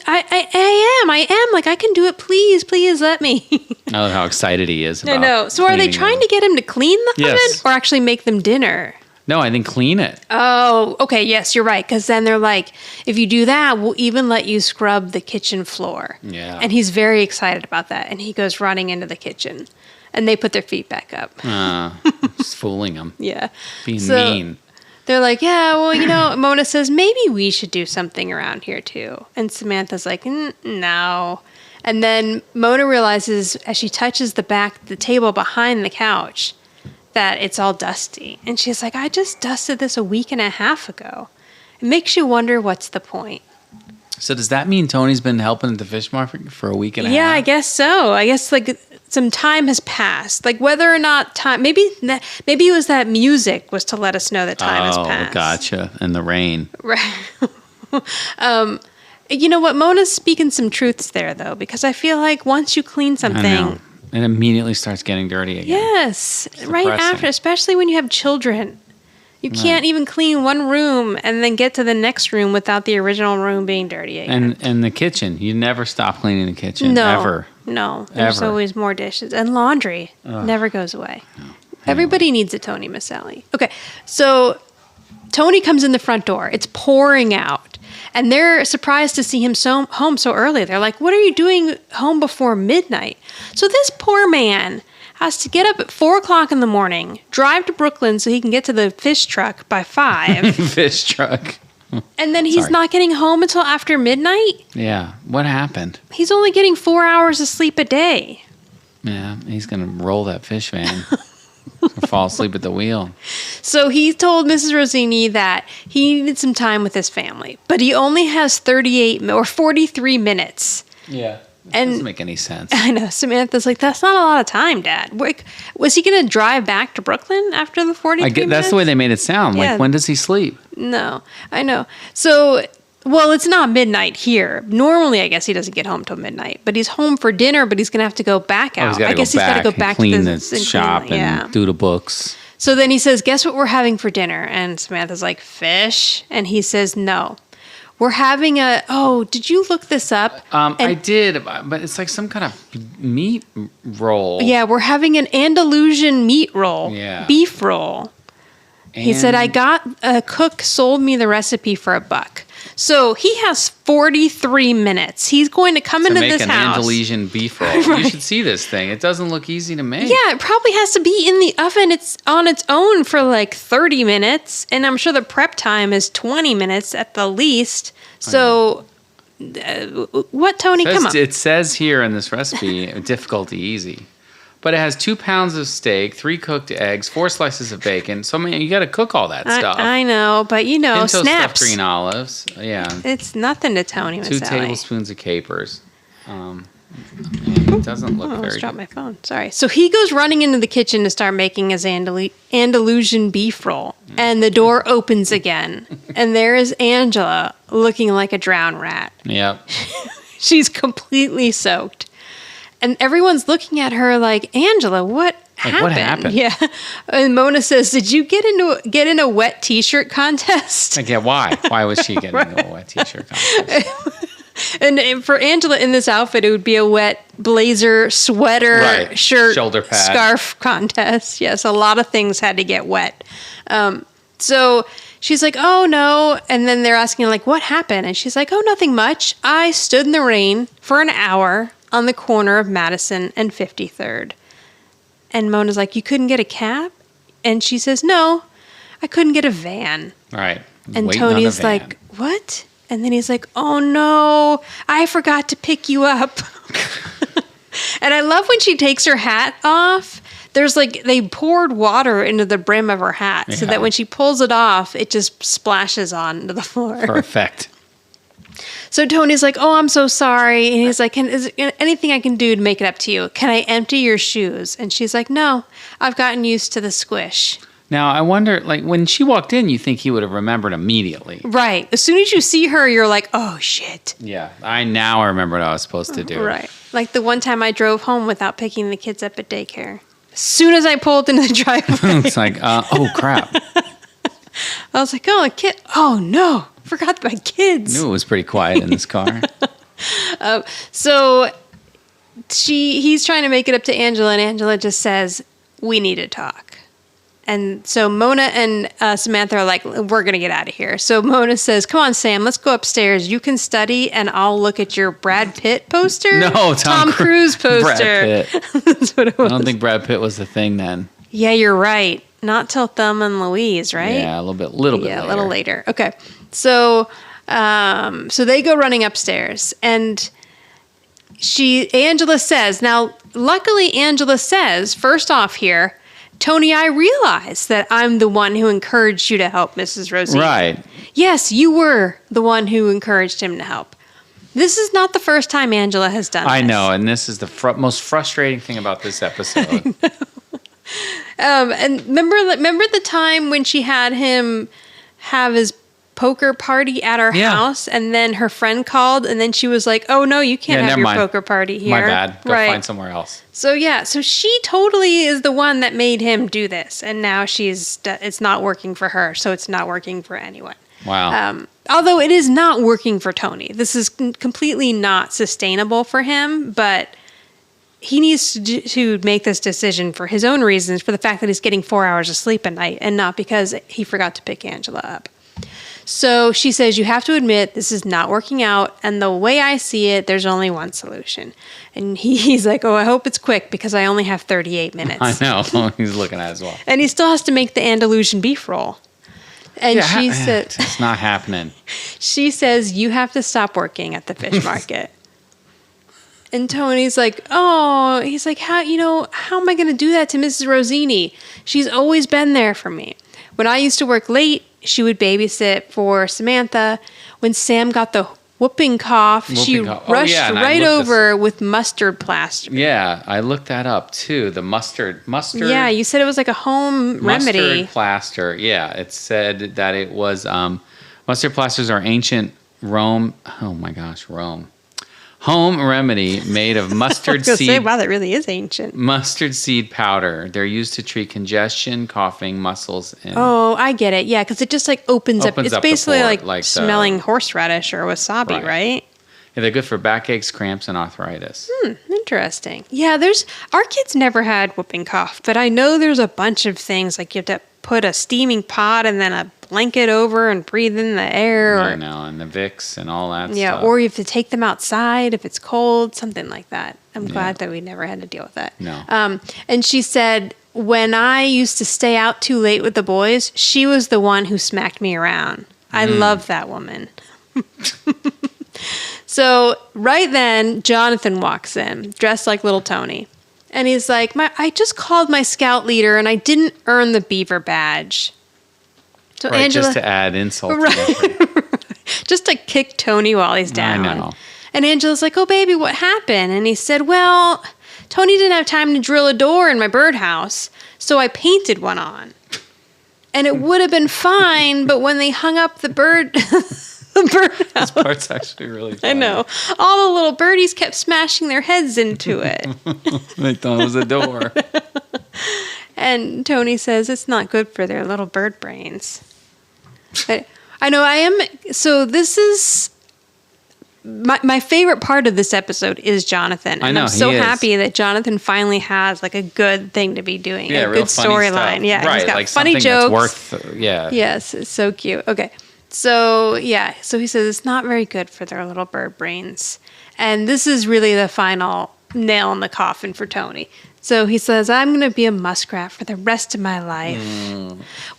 am. Like, I can do it. Please let me. I love how excited he is. I About know. So are they cleaning trying it. to get him to clean the Yes. oven or actually make them dinner? No, I think clean it. Oh, okay. Yes, you're right. Because then they're like, if you do that, we'll even let you scrub the kitchen floor. Yeah. And he's very excited about that. And he goes running into the kitchen. And they put their feet back up. Just fooling him. Yeah. Being So mean. They're like, yeah, well, Mona says, maybe we should do something around here too. And Samantha's like, no. And then Mona realizes as she touches the table behind the couch, that it's all dusty. And she's like, I just dusted this a week and a half ago. It makes you wonder what's the point. So does that mean Tony's been helping at the fish market for a week and a half? Yeah, I guess so. I guess like some time has passed. Like whether or not time, maybe it was that music was to let us know that time has passed. Oh, gotcha. And the rain. Right. You know what? Mona's speaking some truths there, though, because I feel like once you clean I something, know. It immediately starts getting dirty again. yes, right depressing. after, especially when you have children, you can't even clean one room and then get to the next room without the original room being dirty again. And the kitchen. You never stop cleaning the kitchen. No, Ever. no, there's Ever. always more dishes and laundry never goes away. Everybody needs a Tony Micelli. Okay, so Tony comes in the front door. It's pouring out. And they're surprised to see him home so early. They're like, what are you doing home before midnight? So this poor man has to get up at 4 o'clock in the morning, drive to Brooklyn so he can get to the fish truck by 5. Fish truck. And then he's Sorry. not getting home until after midnight? Yeah. What happened? He's only getting 4 hours of sleep a day. Yeah. He's going to roll that fish van. Fall asleep at the wheel. So he told Mrs. Rosini that he needed some time with his family, but he only has 38 or 43 minutes. Yeah. And Doesn't make any sense. I know. Samantha's like, that's not a lot of time, Dad. Like, was he going to drive back to Brooklyn after the 43 minutes? That's the way they made it sound. Yeah. Like, when does he sleep? No, I know. So, well, it's not midnight here. Normally, I guess he doesn't get home till midnight, but he's home for dinner, but he's going to have to go back out. He's got I to guess go he's got to go and back clean to the and shop clean, yeah. and do the books. So then he says, guess what we're having for dinner? And Samantha's like, fish? And he says, no. We're having did you look this up? I did, but it's like some kind of meat roll. Yeah, we're having an Andalusian meat roll. Yeah. Beef roll. He said, I got a cook sold me the recipe for $1. So he has 43 minutes. He's going to come into this make an house. Andalusian beef roll. You should see this thing. It doesn't look easy to make. Yeah, it probably has to be in the oven. It's on its own for like 30 minutes. And I'm sure the prep time is 20 minutes at the least. So what, Tony? Come on. It says here in this recipe, difficulty easy. But it has 2 pounds of steak, 3 cooked eggs, 4 slices of bacon. So, I mean, you got to cook all that stuff. I know, but you know, Pinto snaps. stuffed green olives. Yeah. It's nothing to Tony 2 Micelli. tablespoons of capers. It doesn't look I very almost dropped good. my phone. Sorry. So he goes running into the kitchen to start making his Andalusian beef roll. And the door opens again. And there is Angela looking like a drowned rat. Yep. She's completely soaked. And everyone's looking at her like, Angela, what happened? What happened? Yeah. And Mona says, did you get in a wet t-shirt contest? Like, yeah, why? Why was she getting into a wet t-shirt contest? And for Angela in this outfit, it would be a wet blazer, sweater, Right. shirt, Shoulder pad. scarf contest. Yes, a lot of things had to get wet. So she's like, oh no. And then they're asking like, what happened? And she's like, oh, nothing much. I stood in the rain for an hour on the corner of Madison and 53rd. And Mona's like, you couldn't get a cab? And she says, no, I couldn't get a van. Right. And Waiting on a Tony's van. like, what? And then he's like, oh no, I forgot to pick you up. And I love when she takes her hat off. There's like, they poured water into the brim of her hat so Yeah. that when she pulls it off, it just splashes onto the floor. Perfect. So Tony's like, oh, I'm so sorry. And he's like, is there anything I can do to make it up to you? Can I empty your shoes? And she's like, no, I've gotten used to the squish. Now, I wonder, like, when she walked in, you think he would have remembered immediately. Right. As soon as you see her, you're like, oh, shit. Yeah. I remember what I was supposed to do. Right. Like the one time I drove home without picking the kids up at daycare. As soon as I pulled into the driveway, It's like, oh, crap. I was like, oh, a kid. Oh, no. Forgot my kids. Knew it was pretty quiet in this car. So he's trying to make it up to Angela, and Angela just says, we need to talk. And so Mona and Samantha are like, we're going to get out of here. So Mona says, come on, Sam, let's go upstairs. You can study, and I'll look at your Brad Pitt poster. No, Tom Cruise poster. Brad Pitt. That's what it was. I don't think Brad Pitt was the thing then. Yeah, you're right. Not till Thelma and Louise, right? Yeah, a little bit later. Yeah, a little later. Okay. So they go running upstairs, and Angela says, now, luckily Angela says, first off here, Tony, I realize that I'm the one who encouraged you to help Mrs. Rosini. Right. Yes, you were the one who encouraged him to help. This is not the first time Angela has done I this. know, and this is the most frustrating thing about this episode. And remember the time when she had him have his poker party at our house, and then her friend called, and then she was like, oh no, you can't have never your mind. poker party here. My bad. Go right. find somewhere else. So so she totally is the one that made him do this, and now it's not working for her, so it's not working for anyone. Wow. Although it is not working for Tony. This is completely not sustainable for him, but he needs to make this decision for his own reasons, for the fact that he's getting 4 hours of sleep at night, and not because he forgot to pick Angela up. So she says, you have to admit this is not working out, and the way I see it, there's only one solution. And he's like, oh, I hope it's quick because I only have 38 minutes. I know. He's looking at it as well. And he still has to make the Andalusian beef roll. And she said, it's not happening. She says, you have to stop working at the fish market. And Tony's like, oh, he's like, how am I going to do that to Mrs. Rosini? She's always been there for me. When I used to work late, she would babysit for Samantha. When Sam got the whooping cough, she rushed right over with mustard plaster. Yeah, I looked that up too. The mustard. Yeah, you said it was like a home remedy. Mustard plaster. Yeah, it said that it was mustard plasters are ancient Rome. Oh my gosh, Rome. Home remedy made of mustard seed. Wow, that really is ancient. Mustard seed powder. They're used to treat congestion, coughing, muscles, and oh, I get it. Yeah, because it just like opens up. It's up basically the pore, like smelling horseradish or wasabi, right? Yeah, they're good for backaches, cramps, and arthritis. Interesting. Yeah, our kids never had whooping cough, but I know there's a bunch of things like you have to put a steaming pot and then a blanket over and breathe in the air. I know, and the Vicks and all that stuff. Yeah, or you have to take them outside if it's cold, something like that. I'm glad that we never had to deal with that. No. And she said, when I used to stay out too late with the boys, she was the one who smacked me around. I love that woman. So right then, Jonathan walks in, dressed like little Tony. And he's like, I just called my scout leader and I didn't earn the beaver badge. So right, Angela, just to add insult. right, just to kick Tony while he's down. I know. And Angela's like, oh, baby, what happened? And he said, well, Tony didn't have time to drill a door in my birdhouse, so I painted one on. And it would have been fine, but when they hung up the birdhouse. This part's actually really funny. I know. All the little birdies kept smashing their heads into it. They thought it was a door. And Tony says it's not good for their little bird brains. I know I am. So this is my favorite part of this episode is Jonathan. I And know, I'm so he is. happy that Jonathan finally has like a good thing to be doing. Yeah, a real good funny storyline. stuff. Yeah, right, he's got like funny something jokes. that's worth. Yeah. Yes, it's so cute. Okay. So, yeah. So he says it's not very good for their little bird brains. And this is really the final nail in the coffin for Tony. So he says, I'm going to be a muskrat for the rest of my life.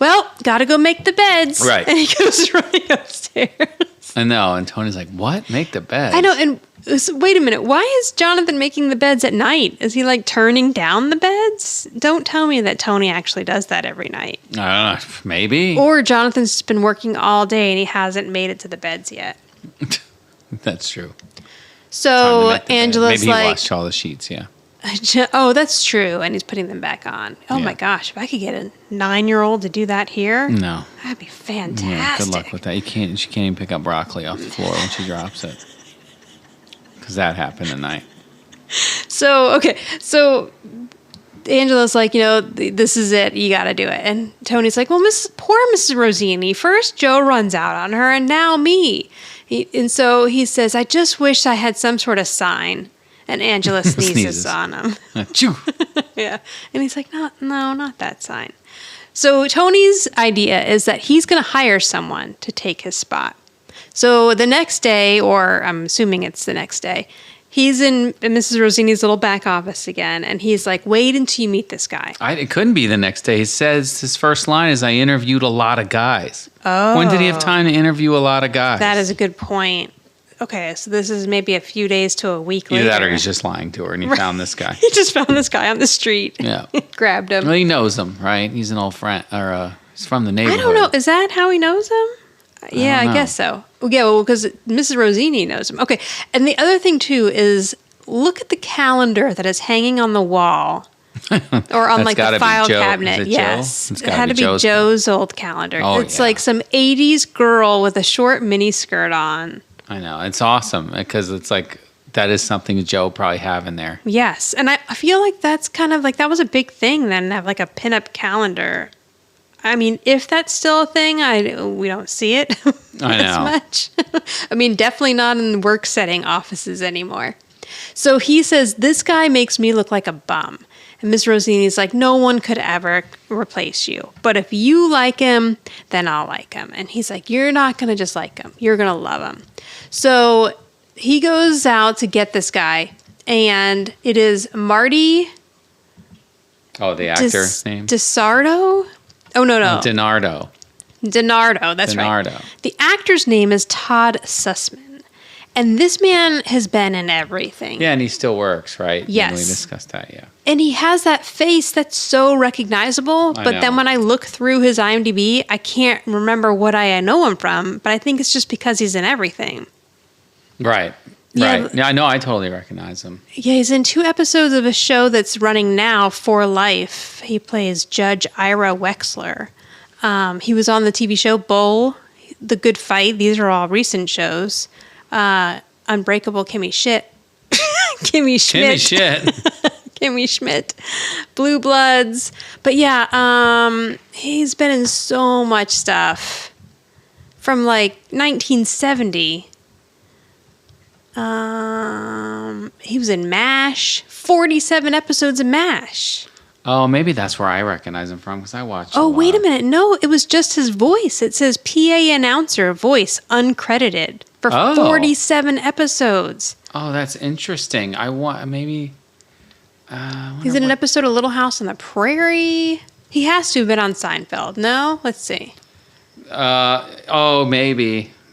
Well, got to go make the beds. Right. And he goes running upstairs. I know. And Tony's like, what? Make the bed. I know. And wait a minute. Why is Jonathan making the beds at night? Is he like turning down the beds? Don't tell me that Tony actually does that every night. I don't know. Maybe. Or Jonathan's just been working all day and he hasn't made it to the beds yet. That's true. So Time to make the bed. Angela's Maybe he like, washed all the sheets, yeah. oh, that's true. And he's putting them back on. Oh Yeah. my gosh. If I could get a 9-year-old to do that here, No. that'd be fantastic. Yeah, good luck with that. She can't even pick up broccoli off the floor when she drops it. Because that happened tonight. So, okay. So Angela's like, this is it. You got to do it. And Tony's like, well, poor Mrs. Rosini. First Joe runs out on her and now me. And so he says, I just wish I had some sort of sign. And Angela sneezes on him. Achoo. Yeah. And he's like, no, not that sign. So Tony's idea is that he's going to hire someone to take his spot. So the next day, or I'm assuming it's the next day, he's in Mrs. Rosini's little back office again. And he's like, wait until you meet this guy. It couldn't be the next day. He says his first line is, I interviewed a lot of guys. Oh. When did he have time to interview a lot of guys? That is a good point. Okay, so this is maybe a few days to a week later. Either that or he's just lying to her and he found this guy. He just found this guy on the street. Yeah. Grabbed him. Well, he knows him, right? He's an old friend, or he's from the neighborhood. I don't know. Is that how he knows him? Yeah, I guess so. Yeah, well, because Mrs. Rosini knows him. Okay, and the other thing, too, is look at the calendar that is hanging on the wall. Or on like the file cabinet. Yes. It had to be Joe's old calendar. Oh, it's like some 80s girl with a short mini skirt on. I know. It's awesome because it's like that is something Joe probably have in there. Yes. And I feel like that's kind of like that was a big thing then, have like a pinup calendar. I mean, if that's still a thing, we don't see it as much. I mean, definitely not in work setting offices anymore. So he says, this guy makes me look like a bum. And Miss Rosini's like, no one could ever replace you. But if you like him, then I'll like him. And he's like, you're not going to just like him. You're going to love him. So he goes out to get this guy. And it is Marty. Oh, the actor's name? DeSardo? Oh, no. DiNardo. That's right. The actor's name is Todd Sussman. And this man has been in everything. Yeah, and he still works, right? Yes. And we discussed that, yeah. And he has that face that's so recognizable. But then when I look through his IMDb, I can't remember what I know him from. But I think it's just because he's in everything. Right. Yeah, right. Yeah, I know. I totally recognize him. Yeah, he's in 2 episodes of a show that's running now, For Life. He plays Judge Ira Wexler. He was on the TV show Bull, The Good Fight. These are all recent shows. Unbreakable Kimmy Schmidt. Kimmy Schmidt. Blue Bloods. But yeah, he's been in so much stuff from like 1970. He was in MASH. 47 episodes of MASH. Oh, maybe that's where I recognize him from because I watched. Oh, wait a minute. No, it was just his voice. It says PA announcer voice uncredited for 47 episodes. Oh, that's interesting. Maybe. He's in an episode of Little House on the Prairie. He has to have been on Seinfeld. No? Let's see.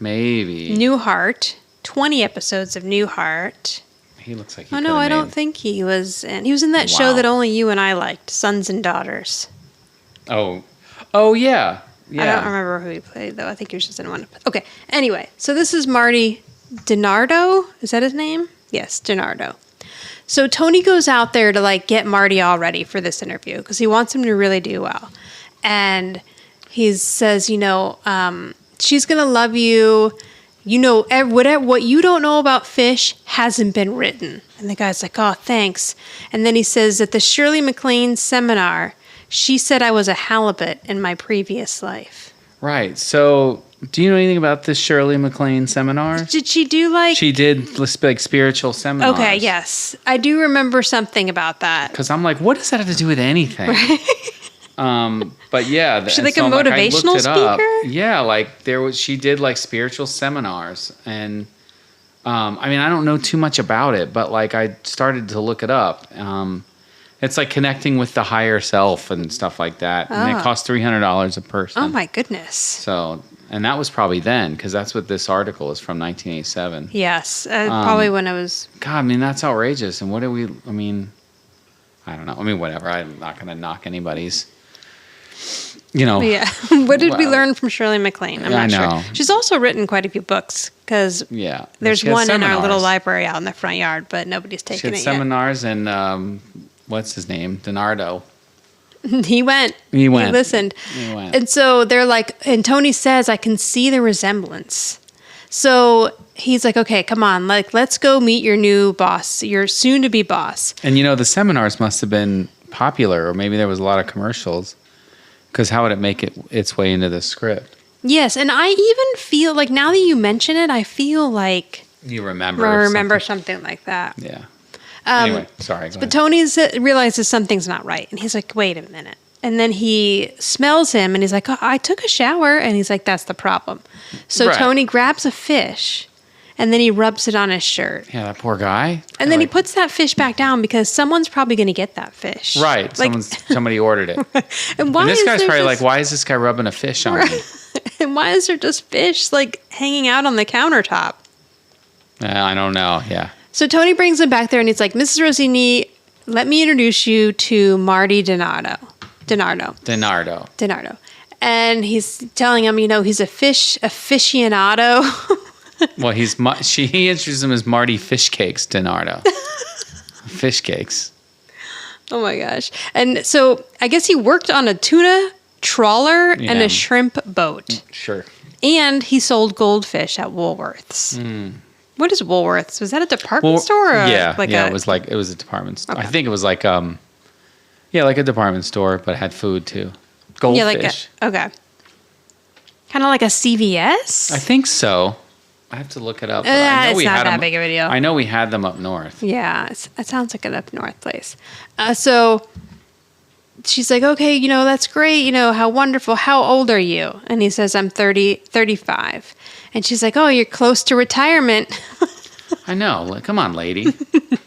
Maybe. Newhart. 20 episodes of Newhart. He looks like I don't think he was in. He was in that show that only you and I liked, Sons and Daughters. Oh, yeah. I don't remember who he played, though. I think he was just in one. Okay, anyway. So this is Marty DiNardo. Is that his name? Yes, DiNardo. So Tony goes out there to, like, get Marty all ready for this interview because he wants him to really do well. And he says, she's going to love you. What you don't know about fish hasn't been written. And the guy's like, oh, thanks. And then he says, at the Shirley MacLaine seminar, she said I was a halibut in my previous life. Right. So Do you know anything about this Shirley MacLaine seminar? Did she do like... She did like spiritual seminars. Okay, yes. I do remember something about that. Because I'm like, what does that have to do with anything? But yeah. She's like a motivational speaker? Yeah, like she did like spiritual seminars. And I mean, I don't know too much about it, but like I started to look it up. It's like connecting with the higher self and stuff like that. And it costs $300 a person. Oh my goodness. So... And that was probably then, because that's what this article is from 1987. Yes, probably when I was... God, I mean, that's outrageous. And what do we... I mean, I don't know. I mean, whatever. I'm not going to knock anybody's... Yeah. What did we learn from Shirley MacLaine? I'm not know. sure. She's also written quite a few books, because there's one in our little library out in the front yard, but nobody's taken it yet. She had seminars and... what's his name? DiNardo. He went. He listened. He went. And so they're like, and Tony says, I can see the resemblance. So he's like, okay, come on, like, let's go meet your new boss, your soon-to-be boss. And the seminars must have been popular, or maybe there was a lot of commercials, because how would it make its way into the script? Yes, and I even feel like, now that you mention it, I feel like... You remember something like that. Yeah. Anyway, sorry. But Tony realizes something's not right. And he's like, wait a minute. And then he smells him and he's like, oh, I took a shower. And he's like, that's the problem. So Tony grabs a fish and then he rubs it on his shirt. Yeah, that poor guy. And then he puts that fish back down because someone's probably going to get that fish. Right. Like, somebody ordered it. And this guy's probably like, why is this guy rubbing a fish on me? And why is there just fish like hanging out on the countertop? I don't know. Yeah. So Tony brings him back there and he's like, Mrs. Rosini, let me introduce you to Marty DiNardo. And he's telling him, he's a fish aficionado. Well, he introduced him as Marty Fish Cakes DiNardo. Fish cakes. Oh my gosh. And so I guess he worked on a tuna trawler and a shrimp boat. Sure. And he sold goldfish at Woolworth's. What is Woolworth's? Was that a department store? Or it was a department store. Okay. I think it was like a department store, but it had food too. Goldfish. Okay. Kind of like a CVS? I think so. I have to look it up. I know it's not that big of a deal. I know we had them up north. Yeah, it sounds like an up north place. So she's like, okay, that's great. How wonderful. How old are you? And he says, I'm 35. And she's like, oh, you're close to retirement. I know. Come on, lady.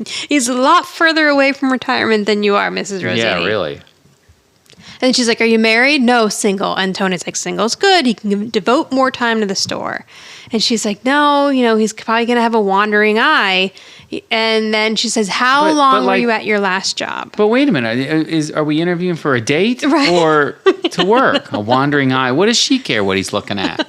He's a lot further away from retirement than you are, Mrs. Rosini. Yeah, really. And she's like, are you married? No, single. And Tony's like, single's good. He can devote more time to the store. And she's like, no, he's probably going to have a wandering eye. And then she says, how long were you at your last job? But wait a minute. Are we interviewing for a date or to work? A wandering eye. What does she care what he's looking at?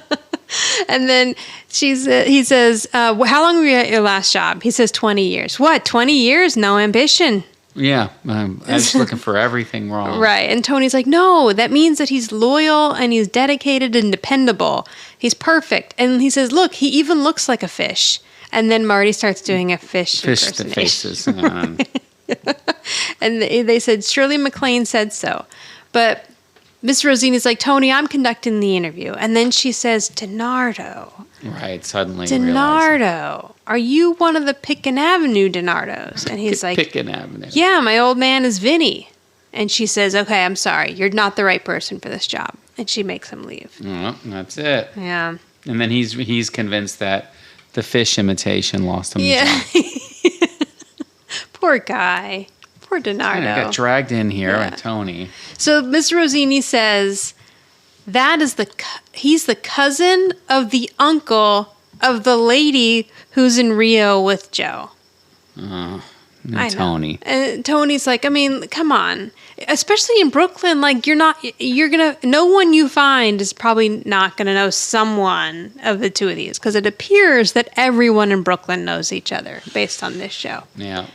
And then he says, how long were you at your last job? He says 20 years. What, 20 years? No ambition. Yeah, I was looking for everything wrong. Right, and Tony's like, no, that means that he's loyal and he's dedicated and dependable. He's perfect. And he says, look, he even looks like a fish. And then Marty starts doing a fish impersonation. Faces. And they said, Shirley MacLaine said so. But Miss Rosini's like, Tony, I'm conducting the interview. And then she says, DiNardo. Right, suddenly DiNardo. Are you one of the Pitkin Avenue DiNardos? And he's like, Pitkin Avenue. Yeah, my old man is Vinny. And she says, okay, I'm sorry. You're not the right person for this job. And she makes him leave. Oh, that's it. Yeah. And then he's convinced that the fish imitation lost him the job. Poor guy. Poor DiNardo. Yeah, got dragged in here by Tony. So Miss Rosini says that is he's the cousin of the uncle of the lady who's in Rio with Joe. Tony. And Tony's like, I mean, come on. Especially in Brooklyn, like no one you find is probably not going to know someone of the two of these, because it appears that everyone in Brooklyn knows each other based on this show. Yeah.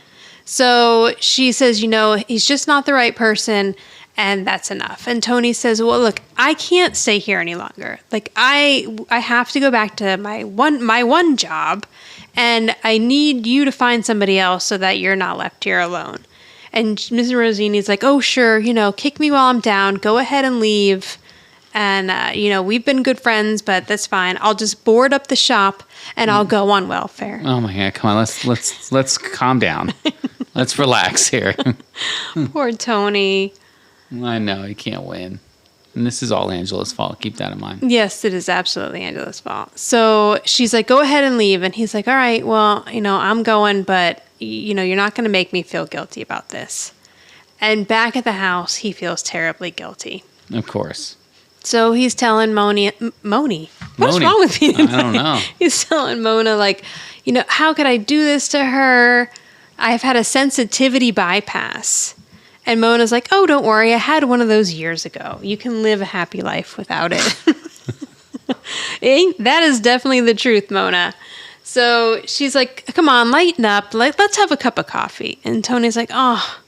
So she says, he's just not the right person, and that's enough. And Tony says, well, look, I can't stay here any longer. Like, I have to go back to my one job, and I need you to find somebody else so that you're not left here alone. And Mrs. Rosini's like, oh, sure, kick me while I'm down. Go ahead and leave. And, we've been good friends, but that's fine. I'll just board up the shop and I'll go on welfare. Oh my God! Come on, let's calm down. Let's relax here. Poor Tony. I know he can't win, and this is all Angela's fault. Keep that in mind. Yes, it is absolutely Angela's fault. So she's like, go ahead and leave. And he's like, all right, well, I'm going, but, you're not going to make me feel guilty about this. And back at the house, he feels terribly guilty. Of course. So he's telling Moni. What's wrong with me? I don't know. He's telling Mona, like, how could I do this to her? I've had a sensitivity bypass. And Mona's like, oh, don't worry. I had one of those years ago. You can live a happy life without it. That is definitely the truth, Mona. So she's like, come on, lighten up. Let's have a cup of coffee. And Tony's like, oh,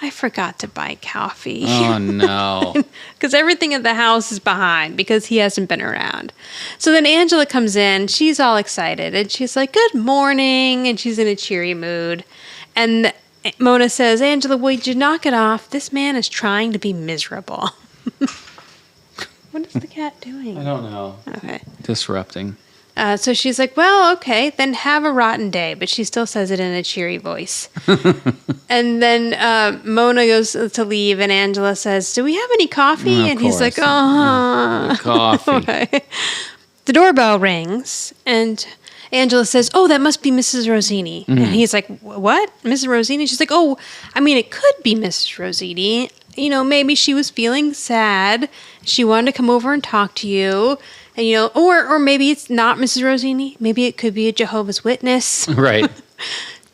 I forgot to buy coffee. Oh, no. Because everything at the house is behind because he hasn't been around. So then Angela comes in. She's all excited. And she's like, good morning. And she's in a cheery mood. And Mona says, Angela, would you knock it off? This man is trying to be miserable. What is the cat doing? I don't know. Okay. Disrupting. So she's like, well, okay, then have a rotten day. But she still says it in a cheery voice. And then Mona goes to leave, and Angela says, do we have any coffee? And he's like, coffee. Okay. The doorbell rings, and Angela says, oh, that must be Mrs. Rosini. And he's like, what? Mrs. Rosini? She's like, oh, I mean, it could be Mrs. Rosini. Maybe she was feeling sad. She wanted to come over and talk to you. And, or maybe it's not Mrs. Rosini. Maybe it could be a Jehovah's Witness. Right.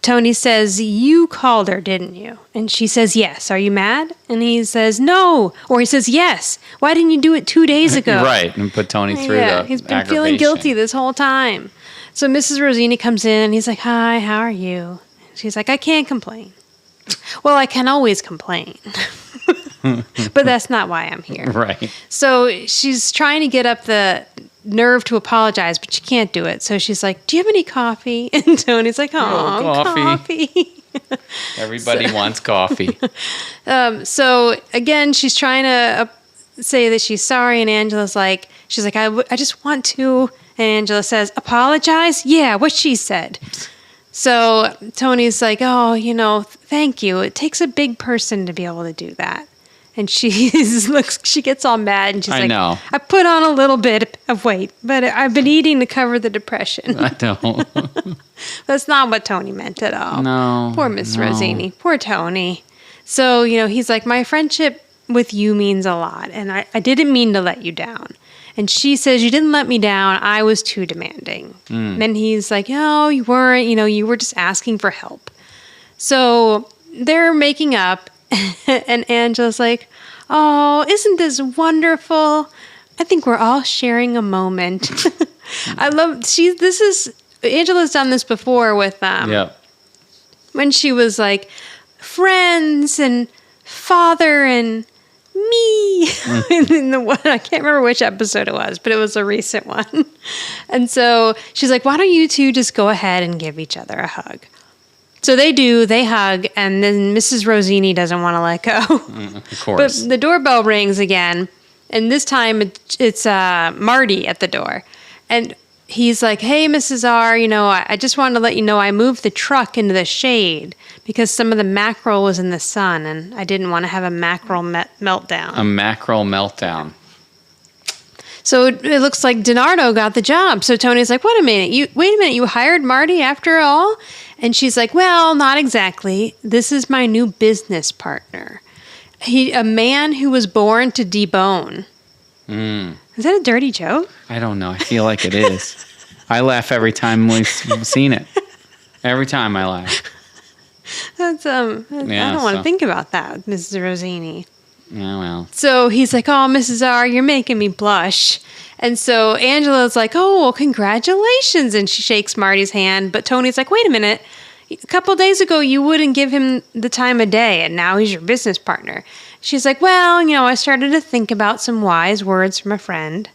Tony says, you called her, didn't you? And she says, yes. Are you mad? And he says, no. Or he says, yes. Why didn't you do it 2 days ago? Right. And put Tony through the he's been feeling guilty this whole time. So Mrs. Rosini comes in, and he's like, hi, how are you? She's like, I can't complain. Well, I can always complain. But that's not why I'm here. Right. So she's trying to get up the nerve to apologize, but she can't do it. So she's like, do you have any coffee? And Tony's like, oh, coffee. Everybody wants coffee. So again, she's trying to say that she's sorry, and Angela's like, she's like, I just want to. And Angela says, apologize? Yeah, what she said. So Tony's like, oh, thank you. It takes a big person to be able to do that. And she gets all mad, and she's like, know. I put on a little bit of weight, but I've been eating to cover the depression. I don't. That's not what Tony meant at all. No. Poor Miss Rosini. Poor Tony. So, he's like, my friendship with you means a lot, and I didn't mean to let you down. And she says, you didn't let me down. I was too demanding. And he's like, no, you weren't. You were just asking for help. So they're making up. And Angela's like, oh, isn't this wonderful? I think we're all sharing a moment. Angela's done this before with when she was like friends and father and me. In the one, I can't remember which episode it was, but it was a recent one. And so she's like, why don't you two just go ahead and give each other a hug? So they hug, and then Mrs. Rosini doesn't want to let go. Of course. But the doorbell rings again, and this time it's Marty at the door. And he's like, hey, Mrs. R, I just wanted to let you know I moved the truck into the shade because some of the mackerel was in the sun, and I didn't want to have a mackerel meltdown. A mackerel meltdown. So it looks like DiNardo got the job. So Tony's like, wait a minute, you hired Marty after all? And she's like, well, not exactly. This is my new business partner. A man who was born to debone. Is that a dirty joke? I don't know. I feel like it is. I laugh every time we've seen it. Every time I laugh. That's I don't want to think about that, Mrs. Rosini. Yeah, well. So he's like, oh, Mrs. R, you're making me blush. And so Angela's like, oh, well, congratulations. And she shakes Marty's hand. But Tony's like, wait a minute. A couple days ago, you wouldn't give him the time of day, and now he's your business partner. She's like, well, I started to think about some wise words from a friend.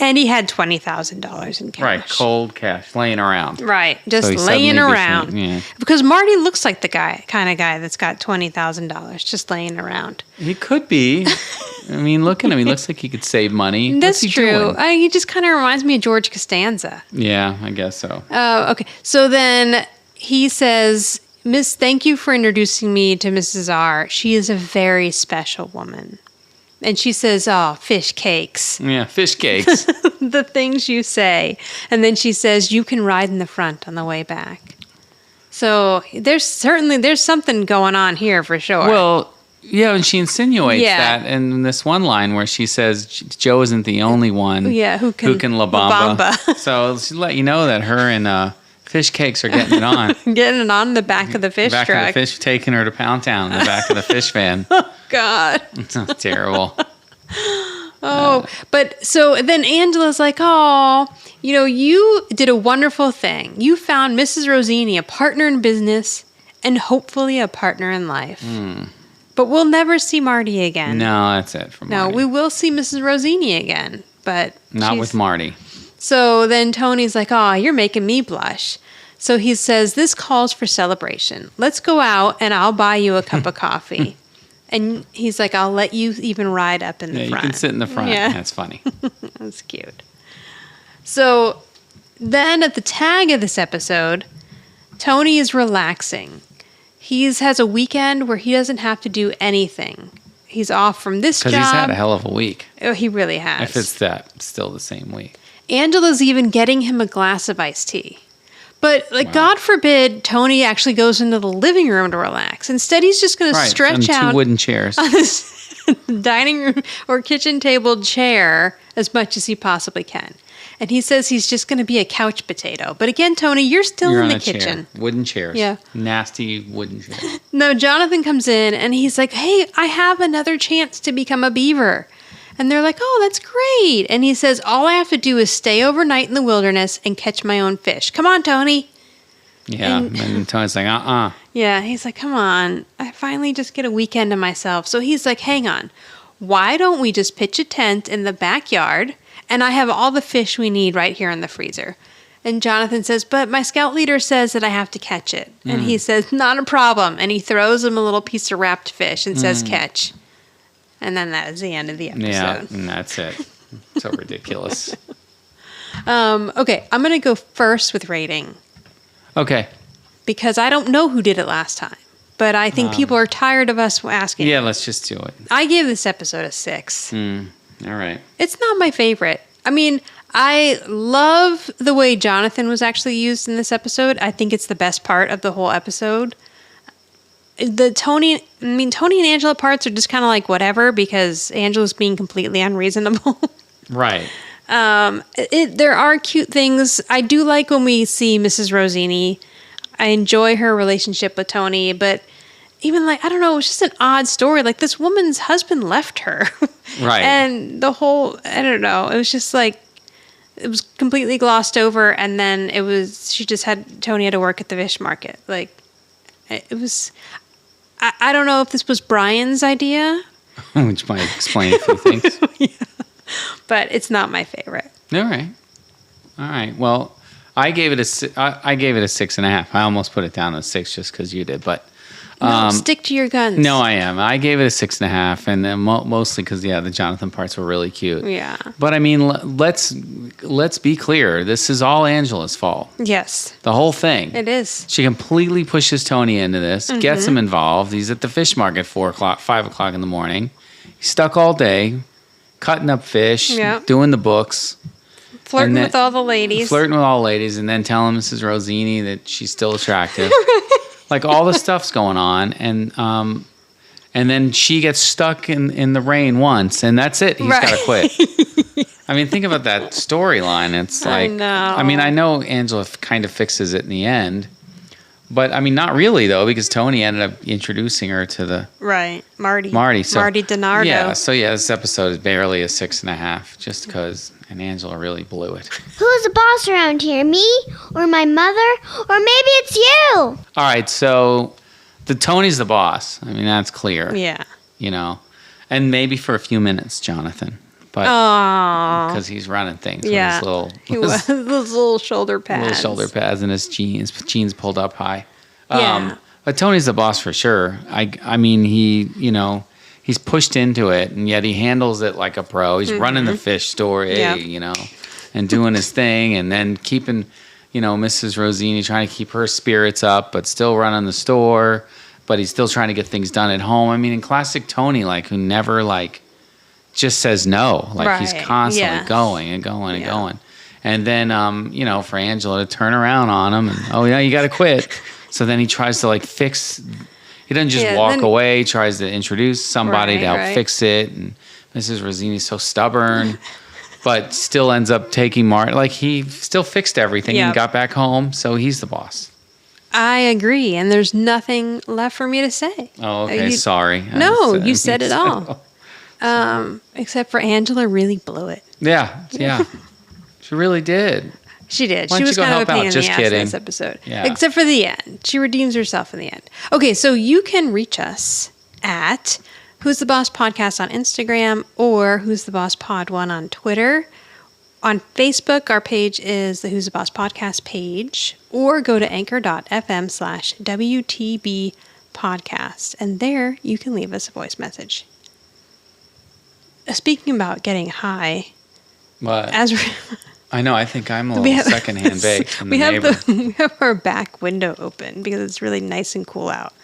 And he had $20,000 in cash. Right, cold cash laying around. Right, just So he laying suddenly around. became- yeah. Because Marty looks like the kind of guy that's got $20,000 just laying around. He could be. I mean, look at him. He looks like he could save money. That's What's he true. doing? He just kind of reminds me of George Costanza. Yeah, I guess so. Okay, so then he says, Miss, thank you for introducing me to Mrs. R. She is a very special woman. And she says, oh, fish cakes. Yeah, fish cakes. The things you say. And then she says, you can ride in the front on the way back. So there's something going on here for sure. Well, yeah, and she insinuates Yeah. that in this one line where she says Joe isn't the only one who can La Bamba. So she'll let you know that her and fish cakes are getting it on. Getting it on the back of the fish back truck. of the fish, taking her to Pound Town in the back of the fish van. God. It's terrible. But so then Angela's like, oh, you did a wonderful thing. You found Mrs. Rosini a partner in business and hopefully a partner in life. But we'll never see Marty again. No, that's it for Marty. No, we will see Mrs. Rosini again, but Not with Marty. So then Tony's like, oh, you're making me blush. So he says, this calls for celebration. Let's go out and I'll buy you a cup of coffee. And he's like, I'll let you even ride up in the front. You can sit in the front. Yeah. That's funny. That's cute. So then at the tag of this episode, Tony is relaxing. He has a weekend where he doesn't have to do anything. He's off from this job. Because he's had a hell of a week. Oh, he really has. If it's that, still the same week. Angela's even getting him a glass of iced tea. But, God forbid, Tony actually goes into the living room to relax. Instead, he's just going to stretch on out two wooden chairs. on this dining room or kitchen table chair as much as he possibly can. And he says he's just going to be a couch potato. But again, Tony, you're still You're in on the a chair. kitchen. Wooden chairs. Yeah. Nasty wooden chairs. No, Jonathan comes in and he's like, hey, I have another chance to become a beaver. And they're like, oh, that's great. And he says, all I have to do is stay overnight in the wilderness and catch my own fish. Come on, Tony. Yeah. And Tony's like, Yeah, he's like, come on. I finally just get a weekend to myself. So he's like, hang on. Why don't we just pitch a tent in the backyard and I have all the fish we need right here in the freezer? And Jonathan says, but my scout leader says that I have to catch it. And he says, not a problem. And he throws him a little piece of wrapped fish and says, catch. And then that is the end of the episode. Yeah, and that's it. So ridiculous. Okay, I'm going to go first with rating. Okay. Because I don't know who did it last time. But I think people are tired of us asking. Yeah, let's just do it. I gave this episode a 6. All right. It's not my favorite. I mean, I love the way Jonathan was actually used in this episode. I think it's the best part of the whole episode. Tony and Angela parts are just kind of like whatever because Angela's being completely unreasonable. Right. There are cute things. I do like when we see Mrs. Rosini. I enjoy her relationship with Tony, but even I don't know, it was just an odd story. Like this woman's husband left her. Right. And the whole, I don't know, it was just it was completely glossed over. And then Tony had to work at the fish market. It was, I don't know if this was Brian's idea. Which might explain a few things. Yeah. But it's not my favorite. All right. Well, I gave it a 6.5. I almost put it down to 6 just because you did, but No, stick to your guns. no, I am. I gave it a 6.5, and then mostly because the Jonathan parts were really cute. Yeah. But I mean, let's be clear. This is all Angela's fault. Yes, The whole thing. it is. She completely pushes Tony into this, gets him involved. He's at the fish market 5 o'clock in the morning. He's stuck all day, cutting up fish, Yeah. doing the books. Flirting then- with all the ladies. Flirting with all ladies, and then telling Mrs. Rosini that she's still attractive. All the stuff's going on, and then she gets stuck in the rain once, and that's it. He's got to quit. I mean, think about that storyline. It's I know. I mean, I know Angela kind of fixes it in the end, but I mean, not really though, because Tony ended up introducing her to the Right, Marty. So, Marty DiNardo. Yeah, so this episode is barely a 6.5, just because, and Angela really blew it. Who's the boss around here? Me? Or my mother? Or maybe it's you? All right, so Tony's the boss. I mean, that's clear. Yeah. And maybe for a few minutes, Jonathan. but because he's running things Yeah. with his Those little shoulder pads. and his jeans pulled up high. Yeah. But Tony's the boss for sure. I mean, he's pushed into it, and yet he handles it like a pro. He's running the fish store, and doing his thing, and then keeping, Mrs. Rosini, trying to keep her spirits up, but still running the store. But he's still trying to get things done at home. I mean, in classic Tony, who never just says no. He's constantly going and going and going. And then, for Angela to turn around on him and, oh yeah, you got to quit. So then he tries to fix. He doesn't just walk away. He tries to introduce somebody to help fix it. And Mrs. Rosini's so stubborn, but still ends up taking he still fixed everything and got back home. So he's the boss. I agree, and there's nothing left for me to say. Oh, okay. Sorry. No, you said it all. Except for Angela really blew it. Yeah. She really did. She did. Why She don't was you go kind of a help out? pain in Just the ass kidding. in this episode. Yeah. Except for the end. She redeems herself in the end. Okay, so you can reach us at Who's the Boss Podcast on Instagram or Who's the Boss Pod 1 on Twitter. On Facebook, our page is the Who's the Boss Podcast page, or go to anchor.fm/WTB podcast, and there you can leave us a voice message. Speaking about getting high, What? I know. I think I'm a little secondhand baked from the neighbor. We have our back window open because it's really nice and cool out.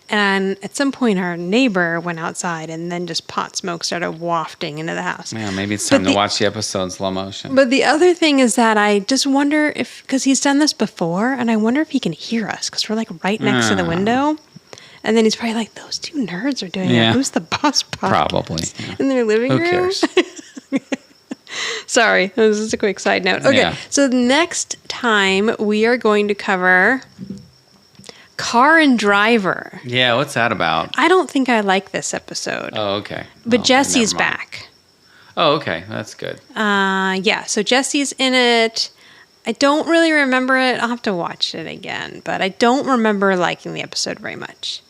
And at some point, our neighbor went outside, and then just pot smoke started wafting into the house. Yeah, maybe it's time to watch the episode in slow motion. But the other thing is that I just wonder if, because he's done this before, and I wonder if he can hear us because we're right next to the window. And then he's probably like, those two nerds are doing it. Who's the Boss Podcast? Probably. Yeah. In their living room? Who cares? Sorry, that was just a quick side note. Okay, so next time we are going to cover Car and Driver. Yeah, what's that about? I don't think I like this episode. Oh, okay. But Jesse's back. Oh, okay. That's good. So Jesse's in it. I don't really remember it. I'll have to watch it again. But I don't remember liking the episode very much.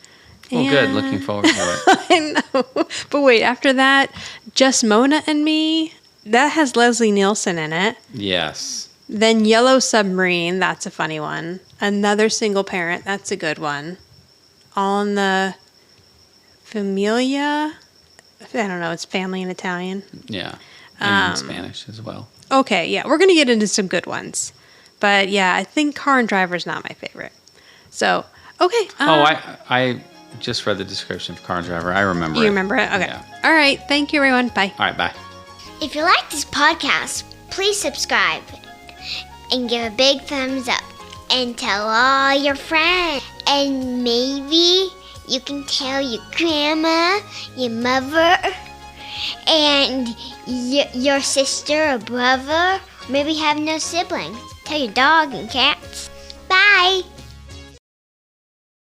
Well, good. Looking forward to it. I know. But wait, after that, Just Mona and Me, that has Leslie Nielsen in it. Yes. Then Yellow Submarine, that's a funny one. Another Single Parent, that's a good one. All in the Familia. I don't know, it's family in Italian. Yeah. And in Spanish as well. Okay, yeah, we're going to get into some good ones. But yeah, I think Car and Driver is not my favorite. So, okay. I just read the description of Car and Driver. I remember it. You remember it? Okay. Yeah. All right. Thank you, everyone. Bye. All right, bye. If you like this podcast, please subscribe and give a big thumbs up and tell all your friends. And maybe you can tell your grandma, your mother, and your sister or brother. Maybe have no siblings. Tell your dog and cats. Bye.